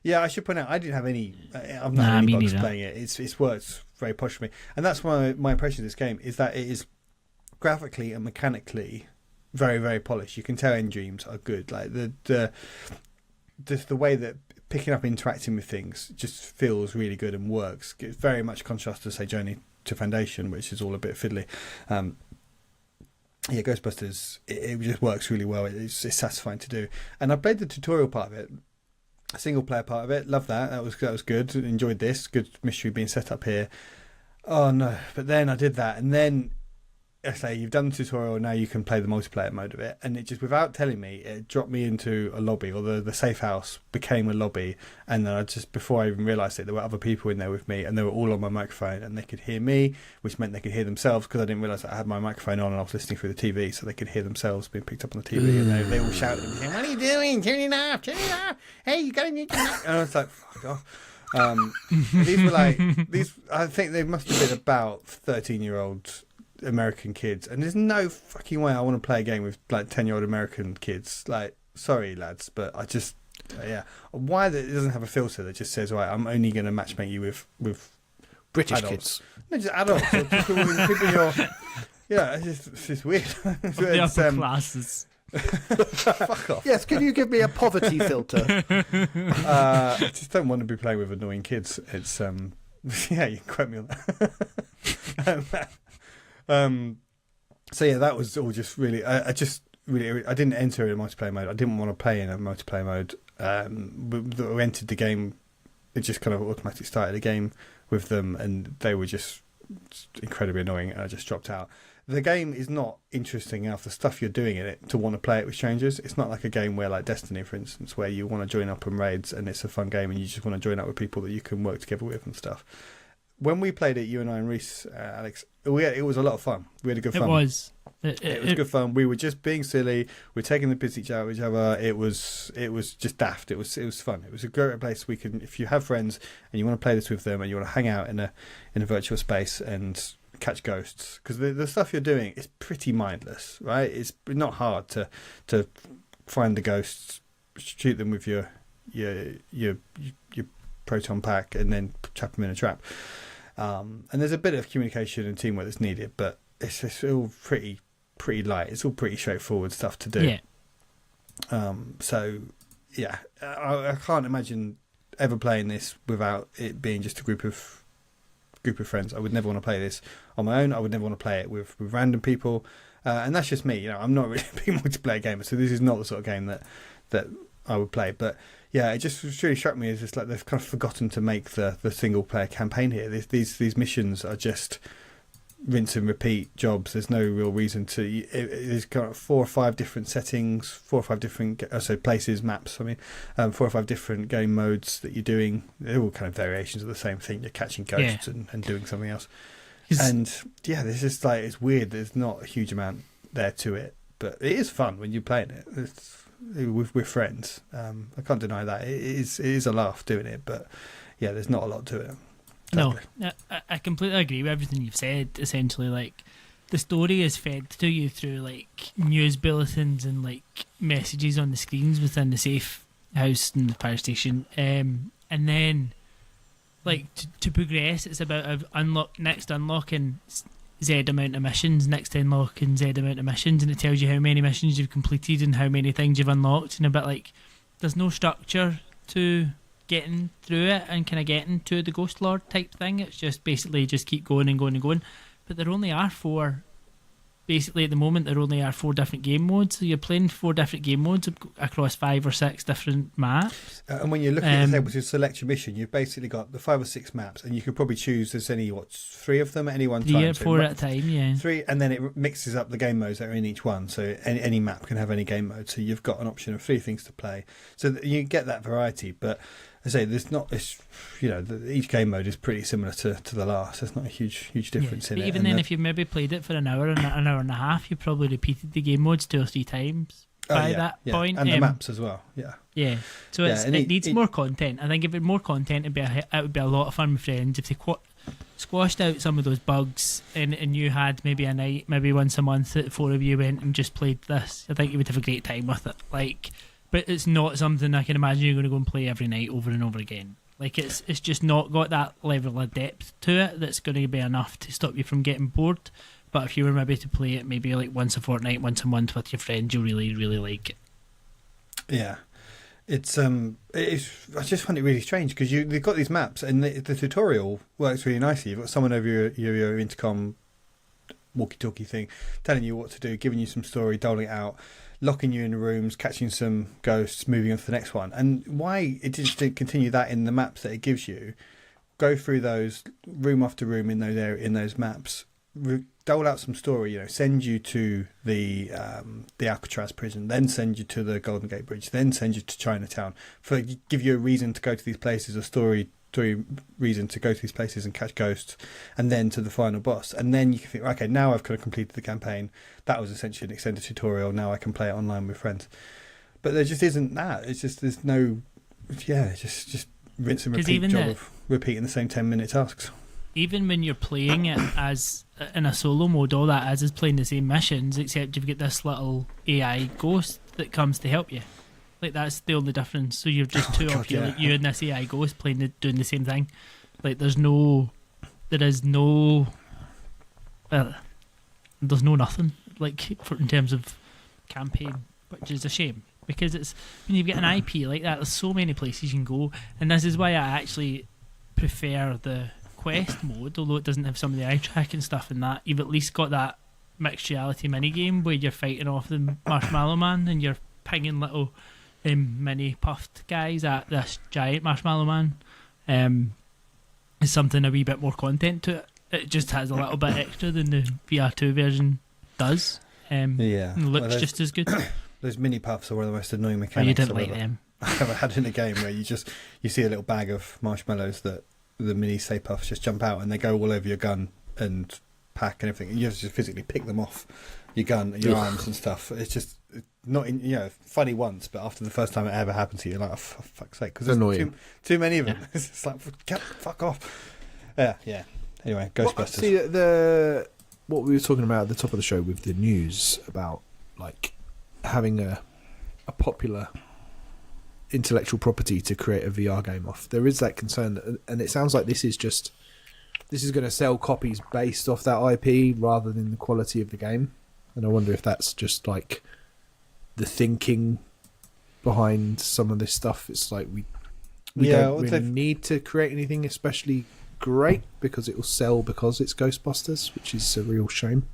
Yeah, I should point out I didn't have any. I'm not any bugs playing it. It's worked very posh for me, and that's my impression of this game is that it is graphically and mechanically very, very polished. You can tell Dreams are good. Like the way that picking up, interacting with things just feels really good and works. It's very much contrast to say Journey to Foundation, which is all a bit fiddly. Yeah, Ghostbusters, it just works really well. It's satisfying to do. And I played the tutorial part of it, single player part of it. Loved that. That was good. Enjoyed this. Good mystery being set up here. Oh no! But then I did that, and then I say you've done the tutorial, now you can play the multiplayer mode of it, and it just, without telling me, it dropped me into a lobby, or the safe house became a lobby, and then before I even realised it, there were other people in there with me, and they were all on my microphone, and they could hear me, which meant they could hear themselves, because I didn't realise that I had my microphone on and I was listening through the TV, so they could hear themselves being picked up on the TV, and they all shouted at me, saying, "What are you doing? Turn it off! Turn it off! Hey, you got to mute your mic!" And I was like, "Fuck off!" These were I think they must have been about 13-year-old American kids, and there's no fucking way I want to play a game with like 10-year-old American kids. Like, sorry lads, but I just why it doesn't have a filter that just says, right, I'm only going to matchmake you with British adults. kids. No, just adults, or just people it's just weird. Of the upper classes. Fuck off. Yes, can you give me a poverty filter? I just don't want to be playing with annoying kids. It's yeah, you can quote me on that. So yeah, that was all just really. I just really. I didn't enter in a multiplayer mode. I didn't want to play in a multiplayer mode. We entered the game. It just kind of automatically started a game with them, and they were just incredibly annoying, and I just dropped out. The game is not interesting enough, the stuff you're doing in it, to want to play it with strangers. It's not like a game where, like Destiny, for instance, where you want to join up on raids and it's a fun game and you just want to join up with people that you can work together with and stuff. When we played it, you and I and Reese, Alex, it was a lot of fun. We had a good fun. It was. It was good fun. We were just being silly. We were taking the piss out of each other. It was just daft. It was fun. It was a great place we can, if you have friends and you want to play this with them and you want to hang out in a virtual space and catch ghosts, because the stuff you're doing is pretty mindless, right? It's not hard to find the ghosts, shoot them with your proton pack, and then trap them in a trap. And there's a bit of communication and teamwork that's needed, but it's all pretty light. It's all pretty straightforward stuff to do. Yeah. So yeah, I can't imagine ever playing this without it being just a group of friends. I would never want to play this on my own. I would never want to play it with random people, and that's just me. You know, I'm not really a big multiplayer gamer, so this is not the sort of game that I would play. But yeah, it just really struck me as just like they've kind of forgotten to make the single player campaign here. These missions are just rinse and repeat jobs. There's no real reason to. There's kind of 4 or 5 different settings, 4 or 5 different places, maps. 4 or 5 different game modes that you're doing. They're all kind of variations of the same thing. You're catching ghosts and doing something else. And yeah, this is like, it's weird. There's not a huge amount there to it, but it is fun when you're playing it. It's with friends. I can't deny that. It is a laugh doing it, but yeah, there's not a lot to it. No, I completely agree with everything you've said. Essentially, like, the story is fed to you through like news bulletins and like messages on the screens within the safe house and the fire station, and then like to progress, it's about unlocking Z amount of missions, next unlocking Z amount of missions, and it tells you how many missions you've completed and how many things you've unlocked, and a bit like there's no structure to getting through it and kind of getting to the Ghost Lord type thing. It's just basically just keep going and going and going. But there only are 4. Basically, at the moment, there only are 4 different game modes. So you're playing 4 different game modes across 5 or 6 different maps. And when you're looking at the table to select your mission, you've basically got the 5 or 6 maps, and you could probably choose there's only 3 of them at any one time. 3 or 4 at a time, yeah. 3, and then it mixes up the game modes that are in each one. So any map can have any game mode. So you've got an option of 3 things to play. So you get that variety, but I say there's not. It's, you know, each game mode is pretty similar to the last. There's not a huge difference in it. Even then, if you've maybe played it for an hour and a half, you've probably repeated the game modes 2 or 3 times by that point, and the maps as well. Yeah. So it needs more content. I think if it had more content, it would be a lot of fun with friends. If they squashed out some of those bugs and you had maybe a night, maybe once a month, that 4 of you went and just played this, I think you would have a great time with it. Like. But it's not something I can imagine you're going to go and play every night over and over again. Like, it's just not got that level of depth to it that's going to be enough to stop you from getting bored. But if you were maybe to play it maybe like once a fortnight, once a month with your friends, you'll really, really like it. Yeah. I just find it really strange because they've got these maps and the tutorial works really nicely. You've got someone over your intercom walkie-talkie thing telling you what to do, giving you some story, doling it out, locking you in the rooms, catching some ghosts, moving on to the next one. And why it didn't continue that in the maps that it gives you, go through those room after room in those maps, dole out some story, you know, send you to the Alcatraz prison, then send you to the Golden Gate Bridge, then send you to Chinatown, give you a reason to go to these places, a story reason to go to these places and catch ghosts, and then to the final boss. And then you can think, okay, now I've kind of completed the campaign. That was essentially an extended tutorial. Now I can play it online with friends. But there just isn't that. It's just, there's no, just rinse and repeat job of repeating the same 10-minute tasks. Even when you're playing it as in a solo mode, all that is playing the same missions, except you've got this little AI ghost that comes to help you. Like, that's the only difference. So you're just of you, like you and this AI ghost doing the same thing. Like, there's no nothing like in terms of campaign, which is a shame because it's when you get an IP like that, there's so many places you can go, and this is why I actually prefer the quest mode, although it doesn't have some of the eye tracking stuff and that. You've at least got that mixed reality mini game where you're fighting off the Marshmallow Man and you're pinging little mini puffed guys at this giant Marshmallow Man. Is something a wee bit more content to it. It just has a little bit extra than the VR2 version does. And looks just as good. Those mini puffs are one of the most annoying Oh, mechanics you didn't like them. I've ever had in a game, where you see a little bag of marshmallows that the mini Stay Puffs just jump out and they go all over your gun and pack and everything. And you have to just physically pick them off your gun and your arms and stuff. It's just not funny once, but after the first time it ever happened to you, you're like, oh, for fuck's sake, because there's too many of them. Yeah. It's just like, fuck off. Yeah. Anyway, Ghostbusters. See, what we were talking about at the top of the show with the news about like having a popular intellectual property to create a VR game off. There is that concern, and it sounds like this is going to sell copies based off that IP rather than the quality of the game. And I wonder if that's just like the thinking behind some of this stuff. It's like we don't really need to create anything especially great because it will sell because it's Ghostbusters, which is a real shame.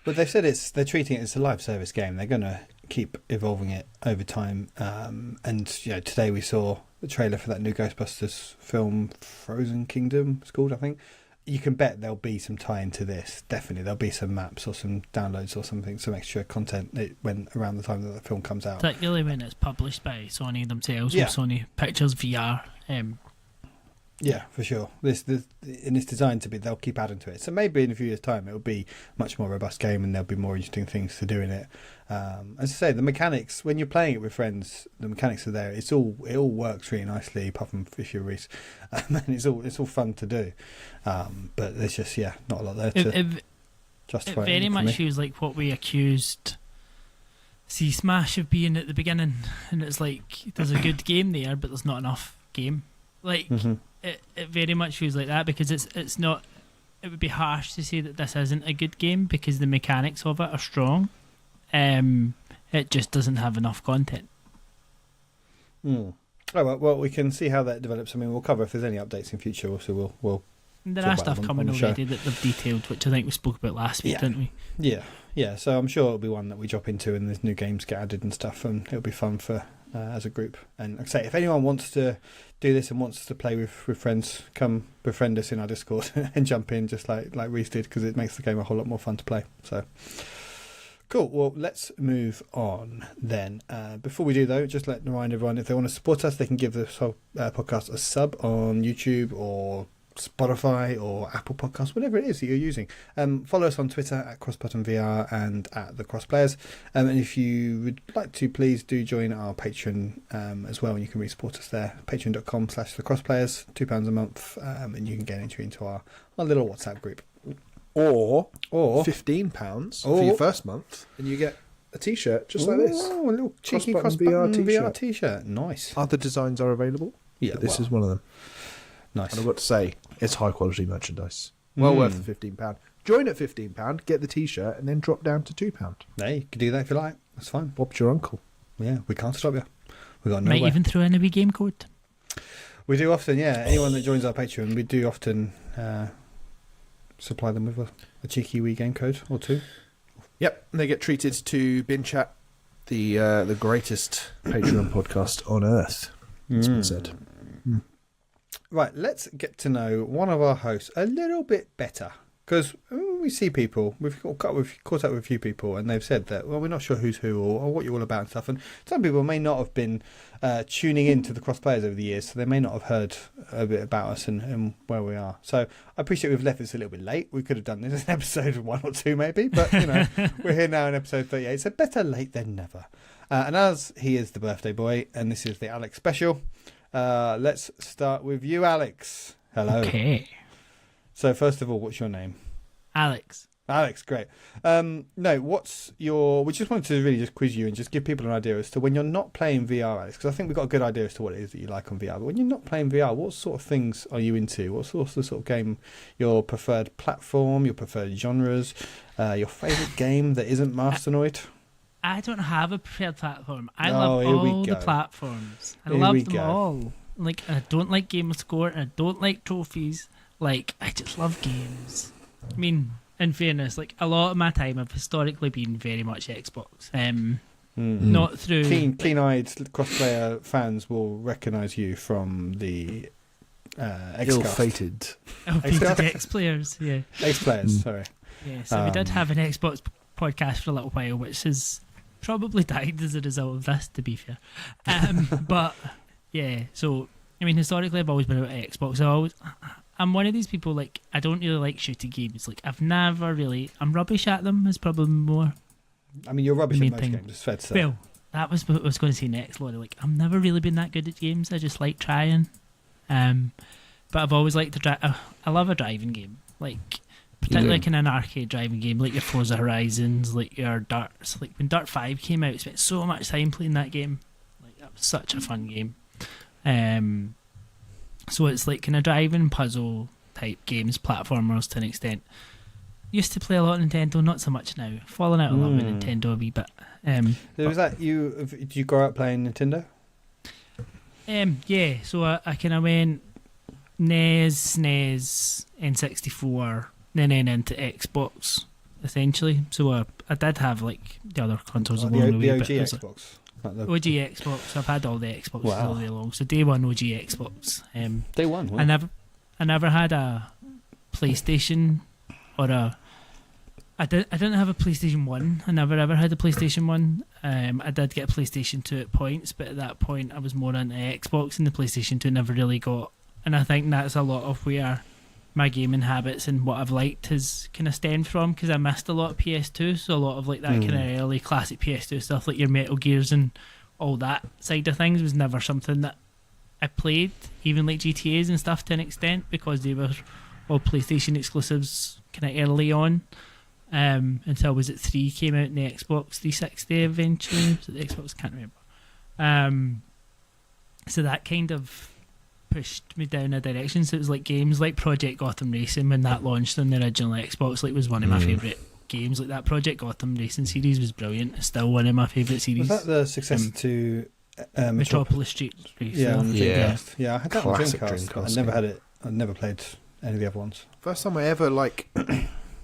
But they've said they're treating it as a live service game. They're going to keep evolving it over time. And today we saw the trailer for that new Ghostbusters film, Frozen Kingdom, it's called, I think. You can bet there'll be some tie into this. Definitely, there'll be some maps or some downloads or something, some extra content that went around the time that the film comes out. Particularly when it's published by Sony themselves, or Sony Pictures VR. Yeah, for sure. This and it's designed to be. They'll keep adding to it. So maybe in a few years' time, it'll be a much more robust game, and there'll be more interesting things to do in it. As I say, the mechanics when you're playing it with friends, the mechanics are there. It all works really nicely, apart from if you're Reese, and it's all fun to do. But there's just not a lot there to justify. It very much feels like what we accused Smash of being at the beginning, and it's like there's a good game there, but there's not enough game. Like. Mm-hmm. It very much feels like that because it's not. It would be harsh to say that this isn't a good game because the mechanics of it are strong. It just doesn't have enough content. Oh well, we can see how that develops. I mean, we'll cover if there's any updates in future. Also, we'll there are stuff coming already that they've detailed, which I think we spoke about last week, didn't we? Yeah. So I'm sure it'll be one that we drop into, and there's new games get added and stuff, and it'll be fun for. As a group. And like I say, if anyone wants to do this and wants to play with friends, come befriend us in our Discord and jump in just like Reese did, because it makes the game a whole lot more fun to play. So cool. Well, let's move on then. Before we do though, just let remind everyone, if they want to support us, they can give this whole podcast a sub on YouTube or Spotify or Apple Podcasts, whatever it is that you're using. Follow us on Twitter at CrossButtonVR and at the Crossplayers. And if you would like to, please do join our Patreon as well, and you can re-support us there. Patreon.com/thecrossplayers, £2 a month, and you can get entry into our little WhatsApp group. Or £15 for your first month, and you get a t-shirt just like this. Oh, a little cheeky Crossbutton VR t-shirt. Nice. Other designs are available. Yeah, but this is one of them. Nice. And I've got to say, it's high quality merchandise. Well worth the £15. Join at £15, get the t-shirt, and then drop down to £2. Hey, you can do that if you like. That's fine. Bob's your uncle. Yeah, we can't stop you. We got Might even throw in a wee game code. We do often, yeah. Anyone that joins our Patreon, we do often supply them with a cheeky wee game code or two. Yep, and they get treated to Bin Chat, the greatest Patreon podcast on earth. It's been said. Right, let's get to know one of our hosts a little bit better, because we see people, we've caught up with a few people, and they've said that, well, we're not sure who's who or what you're all about and stuff, and some people may not have been tuning in to the Crossplayers over the years, so they may not have heard a bit about us and where we are. So I appreciate we've left this a little bit late. We could have done this in episode 1 or 2 maybe, but we're here now in episode 38, so better late than never. And as he is the birthday boy, and this is the Alex special, let's start with you, Alex. Hello. Okay. So first of all, what's your name? Alex, great. No, what's your... We just wanted to really just quiz you and just give people an idea as to when you're not playing VR, Alex, because I think we've got a good idea as to what it is that you like on VR, but when you're not playing VR, what sort of things are you into? What's the sort of game, your preferred platform, your preferred genres, your favourite game that isn't Masternoid? I don't have a preferred platform. I love all the platforms. I love them all. Like, I don't like game score, and I don't like trophies. Like, I just love games. I mean, in fairness, like a lot of my time, I've historically been very much Xbox. Not through Keen-eyed cross-player fans will recognise you from the Xcast. Ill-fated. X players. Yeah, X players. Sorry. yeah. So we did have an Xbox podcast for a little while, which has probably died as a result of this, to be fair. But yeah, so I mean, historically, I've always been about Xbox. I'm one of these people, like, I don't really like shooting games. Like, I've never really... I'm rubbish at them, is probably more... I mean, you're rubbish at main most thing. games, it's fair to say. Well, that was what I was going to say next, Laurie. Like, I've never really been that good at games. I just like trying. But I've always liked to drive... I love a driving game. Like, particularly like in an arcade driving game, like your Forza Horizons, like your Darts. Like, when Dirt 5 came out, I spent so much time playing that game. Like, that was such a fun game. So it's like kind of driving puzzle type games, platformers to an extent. Used to play a lot of Nintendo, not so much now. Fallen out a lot with Nintendo a wee bit. Was that you? Did you grow up playing Nintendo? Yeah, so I kind of went NES, SNES, N64, then into Xbox, essentially. So I did have like the other consoles The along the way. OG but Xbox. Like the OG Xbox. I've had all the Xboxes Wow. all day long. So day one OG Xbox. Day one. Wow. I never had a PlayStation or I didn't have a PlayStation 1. I never ever had a PlayStation 1. I did get a PlayStation 2 at points, but at that point I was more into Xbox, and the PlayStation 2 never really got. And I think that's a lot of where my gaming habits and what I've liked has kind of stemmed from, because I missed a lot of PS2, so a lot of like that kind of early classic PS2 stuff, like your Metal Gears and all that side of things, was never something that I played, even like GTAs and stuff to an extent, because they were all PlayStation exclusives kind of early on, until was it 3 came out in the Xbox 360 eventually. Was it the Xbox? Can't remember. So that kind of pushed me down a direction. So it was like games like Project Gotham Racing, when that launched on the original Xbox, like was one of my favourite games. Like that Project Gotham Racing series was brilliant. It's still one of my favourite series. Was that the successor to Metropolis Street Racer? Yeah, on Yeah. Dreamcast. Yeah, I had that Classic on Dreamcast. Dreamcast I never game. had it. I never played any of the other ones. First time I ever like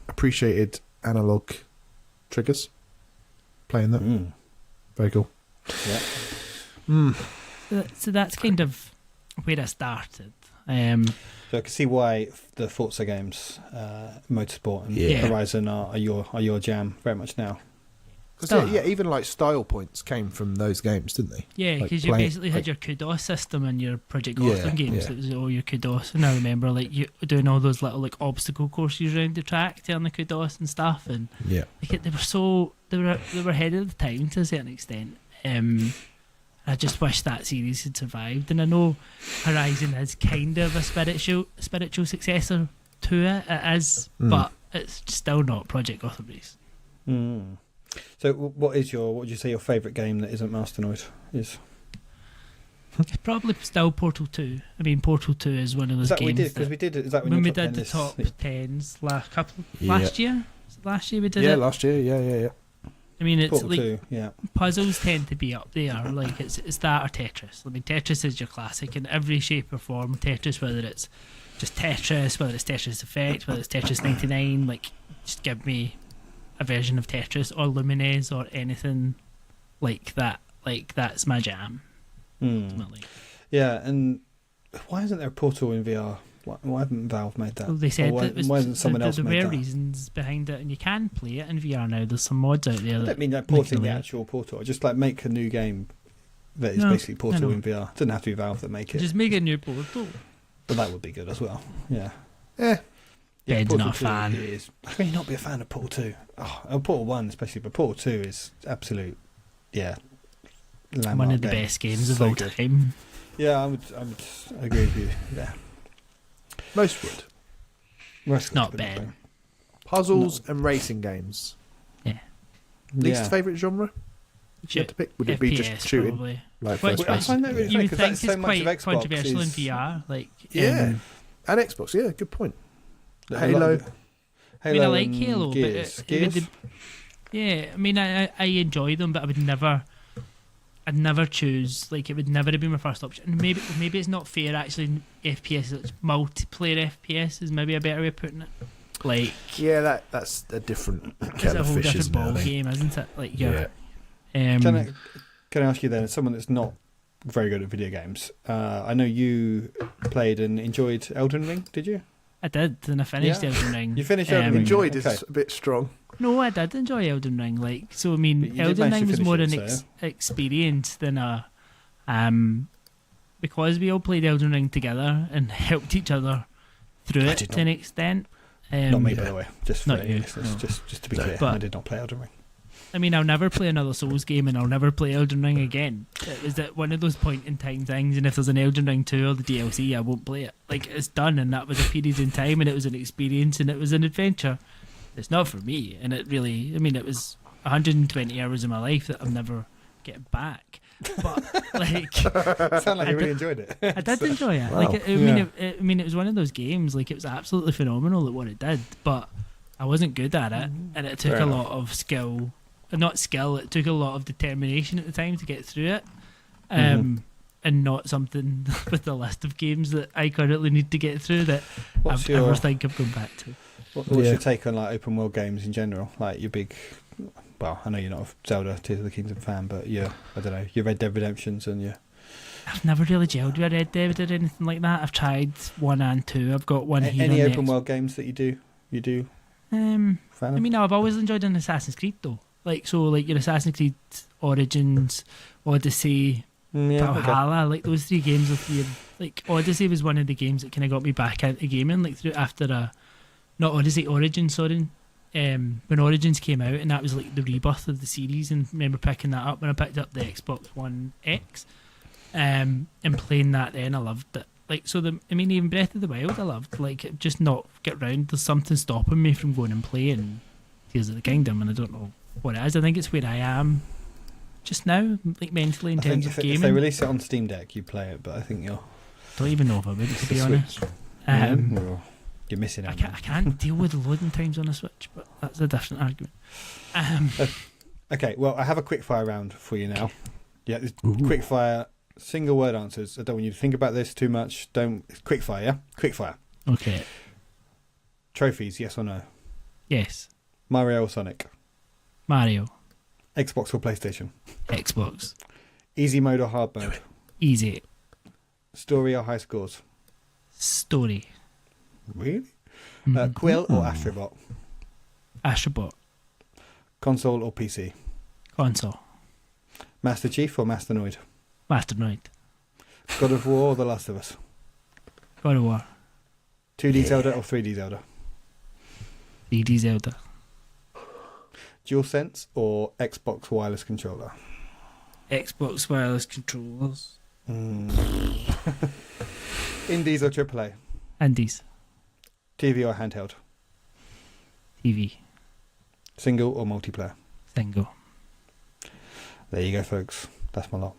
appreciated analog triggers. Playing that, very cool. Yeah. So that's kind of where I started. So I can see why the Forza games, Motorsport and Yeah. Horizon are your jam very much now. Because even like style points came from those games, didn't they? Yeah, Like because you playing- basically like- had your kudos system and your Project Gotham Yeah, games. yeah. It was all your kudos, and I remember like you doing all those little like obstacle courses around the track to earn the kudos and stuff, and Yeah. like they were ahead of the time to a certain extent. I just wish that series had survived, and I know Horizon is kind of a spiritual successor to it. It is, but it's still not Project Gotham Race. So what would you say your favourite game that isn't Masternoid is? It's probably still Portal 2. I mean, Portal 2 is one of those Is that what we games did? Because we did. Is that when when you we top 10 did the this- top 10s Yeah. last year. Was it last year we did Yeah, it. last year. Yeah. I mean, it's Portal like 2, yeah. puzzles tend to be up there. Like it's that or Tetris. I mean, Tetris is your classic in every shape or form. Tetris, whether it's just Tetris, whether it's Tetris Effect, whether it's Tetris 99. Like, just give me a version of Tetris or Lumines or anything like that. Like, that's my jam. Ultimately. Yeah, and why isn't there a Portal in VR? Why haven't Valve made that? Well, they said Or why, that was, why hasn't someone else there made were that? reasons behind it, and you can play it in VR now. There's some mods out there. I that don't mean like make porting it the away. actual Portal. Just like make a new game that is No, basically Portal I know. in VR. It doesn't have to be Valve that make it. Just make a new Portal. But that would be good as well. Yeah. Yeah. Ben's Portal not a 2 fan. Is, how can you not be a fan of Portal 2? Oh, Portal 1 especially, but Portal 2 is absolute, landmark One of the game. best games of So all good. time. Yeah, I would agree with you. Yeah. Most would. Rest Not good, bad. Puzzles and racing games. Yeah. Least Yeah. favourite genre? If you had to pick, would it be FPS just shooting? probably. Like Which first I person? find that really You funny would 'cause think that's it's so much of quite Xbox controversial in is- VR. Like, Yeah. And Xbox, yeah, good point. A lot Halo. of- I mean, I like and Halo, Gears. but it would, yeah, I mean, I enjoy them, but I'd never choose. Like, it would never have been my first option. Maybe it's not fair actually. FPS, it's multiplayer FPS is maybe a better way of putting it. Like, Yeah, that's a different it's kettle a of whole fish, different isn't it? I ball think? game, isn't it? Like, Yeah. Can I ask you then, as someone that's not very good at video games, I know you played and enjoyed Elden Ring, did you? I did, and I finished Yeah. Elden Ring. You finished Elden Ring? Enjoyed Okay. is a bit strong. No, I did enjoy Elden Ring. Like, so I But mean, you did Elden manage Ring to was finish more it, an so, experience than a, because we all played Elden Ring together and helped each other through I it did to an not. extent. Not me, by yeah. the way. Just for Not any you, listeners, no. just to be No. clear, But- I did not play Elden Ring. I mean, I'll never play another Souls game, and I'll never play Elden Ring again. It was at one of those point in time things, and if there's an Elden Ring 2 or the DLC, I won't play it. Like, it's done, and that was a period in time, and it was an experience, and it was an adventure. It's not for me, and it really, I mean, it was 120 hours of my life that I'll never get back. But, like, Sound like I you really did- enjoyed it. I did enjoy it. Wow. Like, I mean, it was one of those games. Like, it was absolutely phenomenal at what it did, but I wasn't good at it, and it took Fair a enough. lot of skill. Not skill. It took a lot of determination at the time to get through it, and not something with the list of games that I currently need to get through that What's I ever your think of going back to. what's Yeah. your take on like open world games in general? Like your big, well, I know you're not a Zelda Tears of the Kingdom fan, but I don't know, your Red Dead Redemptions and your I've never really gelled with Red Dead or anything like that. I've tried 1 and 2. I've got one here. any on open the world games that you do X- fan I of? mean, I've always enjoyed an Assassin's Creed though. Like, so, like your Assassin's Creed Origins, Odyssey, Yeah, okay. Valhalla, like those 3 games are 3. Like Odyssey was one of the games that kind of got me back into gaming. Like through after not Odyssey, Origins, sorry. When Origins came out, and that was like the rebirth of the series, and I remember picking that up when I picked up the Xbox One X, and playing that. Then I loved it. Like, so I mean, even Breath of the Wild, I loved. Like, just not get round. There's something stopping me from going and playing Tears of the Kingdom, and I don't know what it is. I think it's where I am just now, like mentally in I think terms of if they gaming. release it on Steam Deck, you play it, but I think you're Don't even know if I would, to be The honest. Switch. Um, you're missing I out. can't, I can't deal with the loading times on a Switch, but that's a different argument. Okay, well, I have a quick fire round for you now. Yeah, this quick fire, single word answers. I don't want you to think about this too much. Quick fire, yeah? Quick fire. Okay. Trophies, yes or no? Yes. Mario or Sonic? Mario. Xbox or PlayStation? Xbox. Easy mode or hard mode? Easy. Story or high scores? Story. Really? Mhm. Quill or Astrobot? Astrobot. Console or PC? Console. Master Chief or Masternoid? Masternoid. God of War or The Last of Us? God of War. 2D Zelda or 3D Zelda? 3D Zelda. DualSense or Xbox wireless controller? Xbox wireless controllers. Indies or AAA? Indies. TV or handheld? TV. Single or multiplayer? Single. There you go, folks. That's my lot.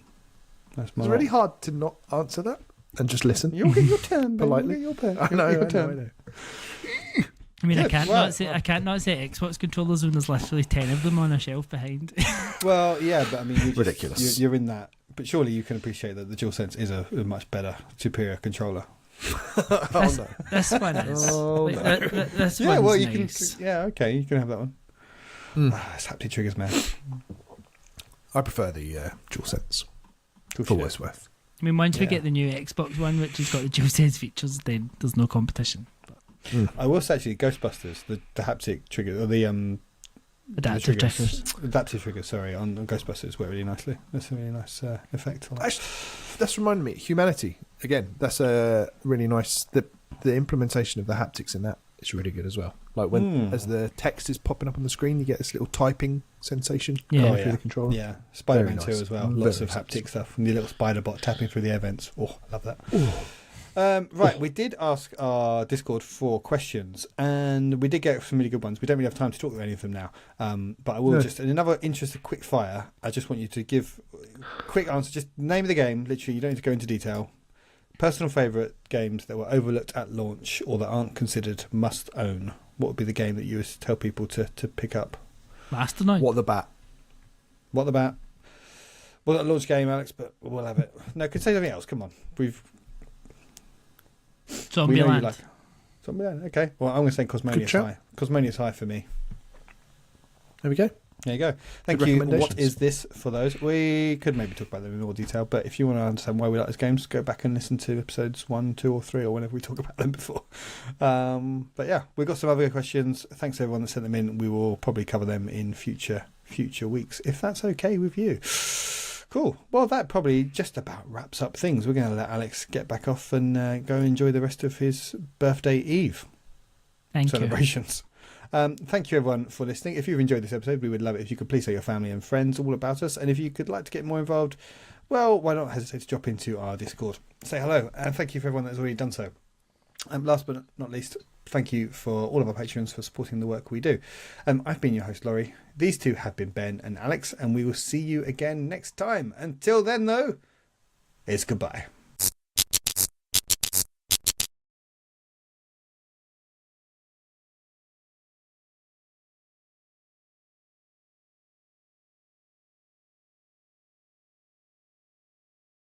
That's my It's lot. really hard to not answer that and just listen. You'll get your turn, baby. Politely. You'll get your I turn. know, You'll I get your know, I turn. know. I mean, Yeah, I can't not say Xbox controllers when there's literally 10 of them on a shelf behind. Well, yeah, but I mean, Ridiculous. You're in that. But surely you can appreciate that the DualSense is a much better, superior controller. this, this one is. Oh, Like, no. this Yeah, one's well, you nice. can. Yeah, okay, you can have that one. Mm. It's haptic triggers, man. I prefer the DualSense Cool for shit. what it's worth. I mean, once we Yeah. get the new Xbox One, which has got the DualSense features, then there's no competition. But I was actually Ghostbusters, the haptic trigger, or the adaptive triggers. triggers. Adaptive triggers, sorry, on Ghostbusters work really nicely. That's a really nice effect. On that. Actually, that's reminded me. Humanity again. That's a really nice. The implementation of the haptics in that is really good as well. Like when as the text is popping up on the screen, you get this little typing sensation Yeah. going Oh, through yeah. the controller. Yeah, Spider-Man Very 2 nice. as well. Very Lots of nice. haptic stuff. And the little spider bot tapping through the air vents. Oh, I love that. Right, we did ask our Discord for questions, and we did get some really good ones. We don't really have time to talk about any of them now, but I will just, in another interest of quick fire, I just want you to give quick answer. Just name of the game, literally, you don't need to go into detail. Personal favourite games that were overlooked at launch or that aren't considered must own. What would be the game that you would tell people to pick up? Masternoid. What the bat? What about? Well, a launch game, Alex, but we'll have it. No, could say something else. Come on, we know you Zombieland. like Okay. Well, I'm going to say Cosmonia's shout. High. Cosmonia's High for me. There we go. There you go. Thank Good you. recommendations. What is this for those? We could maybe talk about them in more detail, but if you want to understand why we like those games, go back and listen to episodes 1, 2, or 3, or whenever we talk about them before. But yeah, we've got some other questions. Thanks to everyone that sent them in. We will probably cover them in future weeks, if that's okay with you. Cool. Well, that probably just about wraps up things. We're going to let Alex get back off and go enjoy the rest of his birthday eve Thank you. celebrations. Thank you everyone for listening. If you've enjoyed this episode, we would love it if you could please tell your family and friends all about us. And if you could like to get more involved, well, why not hesitate to drop into our Discord. Say hello, and thank you for everyone that's already done so. And last but not least, thank you for all of our patrons for supporting the work we do. I've been your host, Laurie. These two have been Ben and Alex, and we will see you again next time. Until then, though, it's goodbye.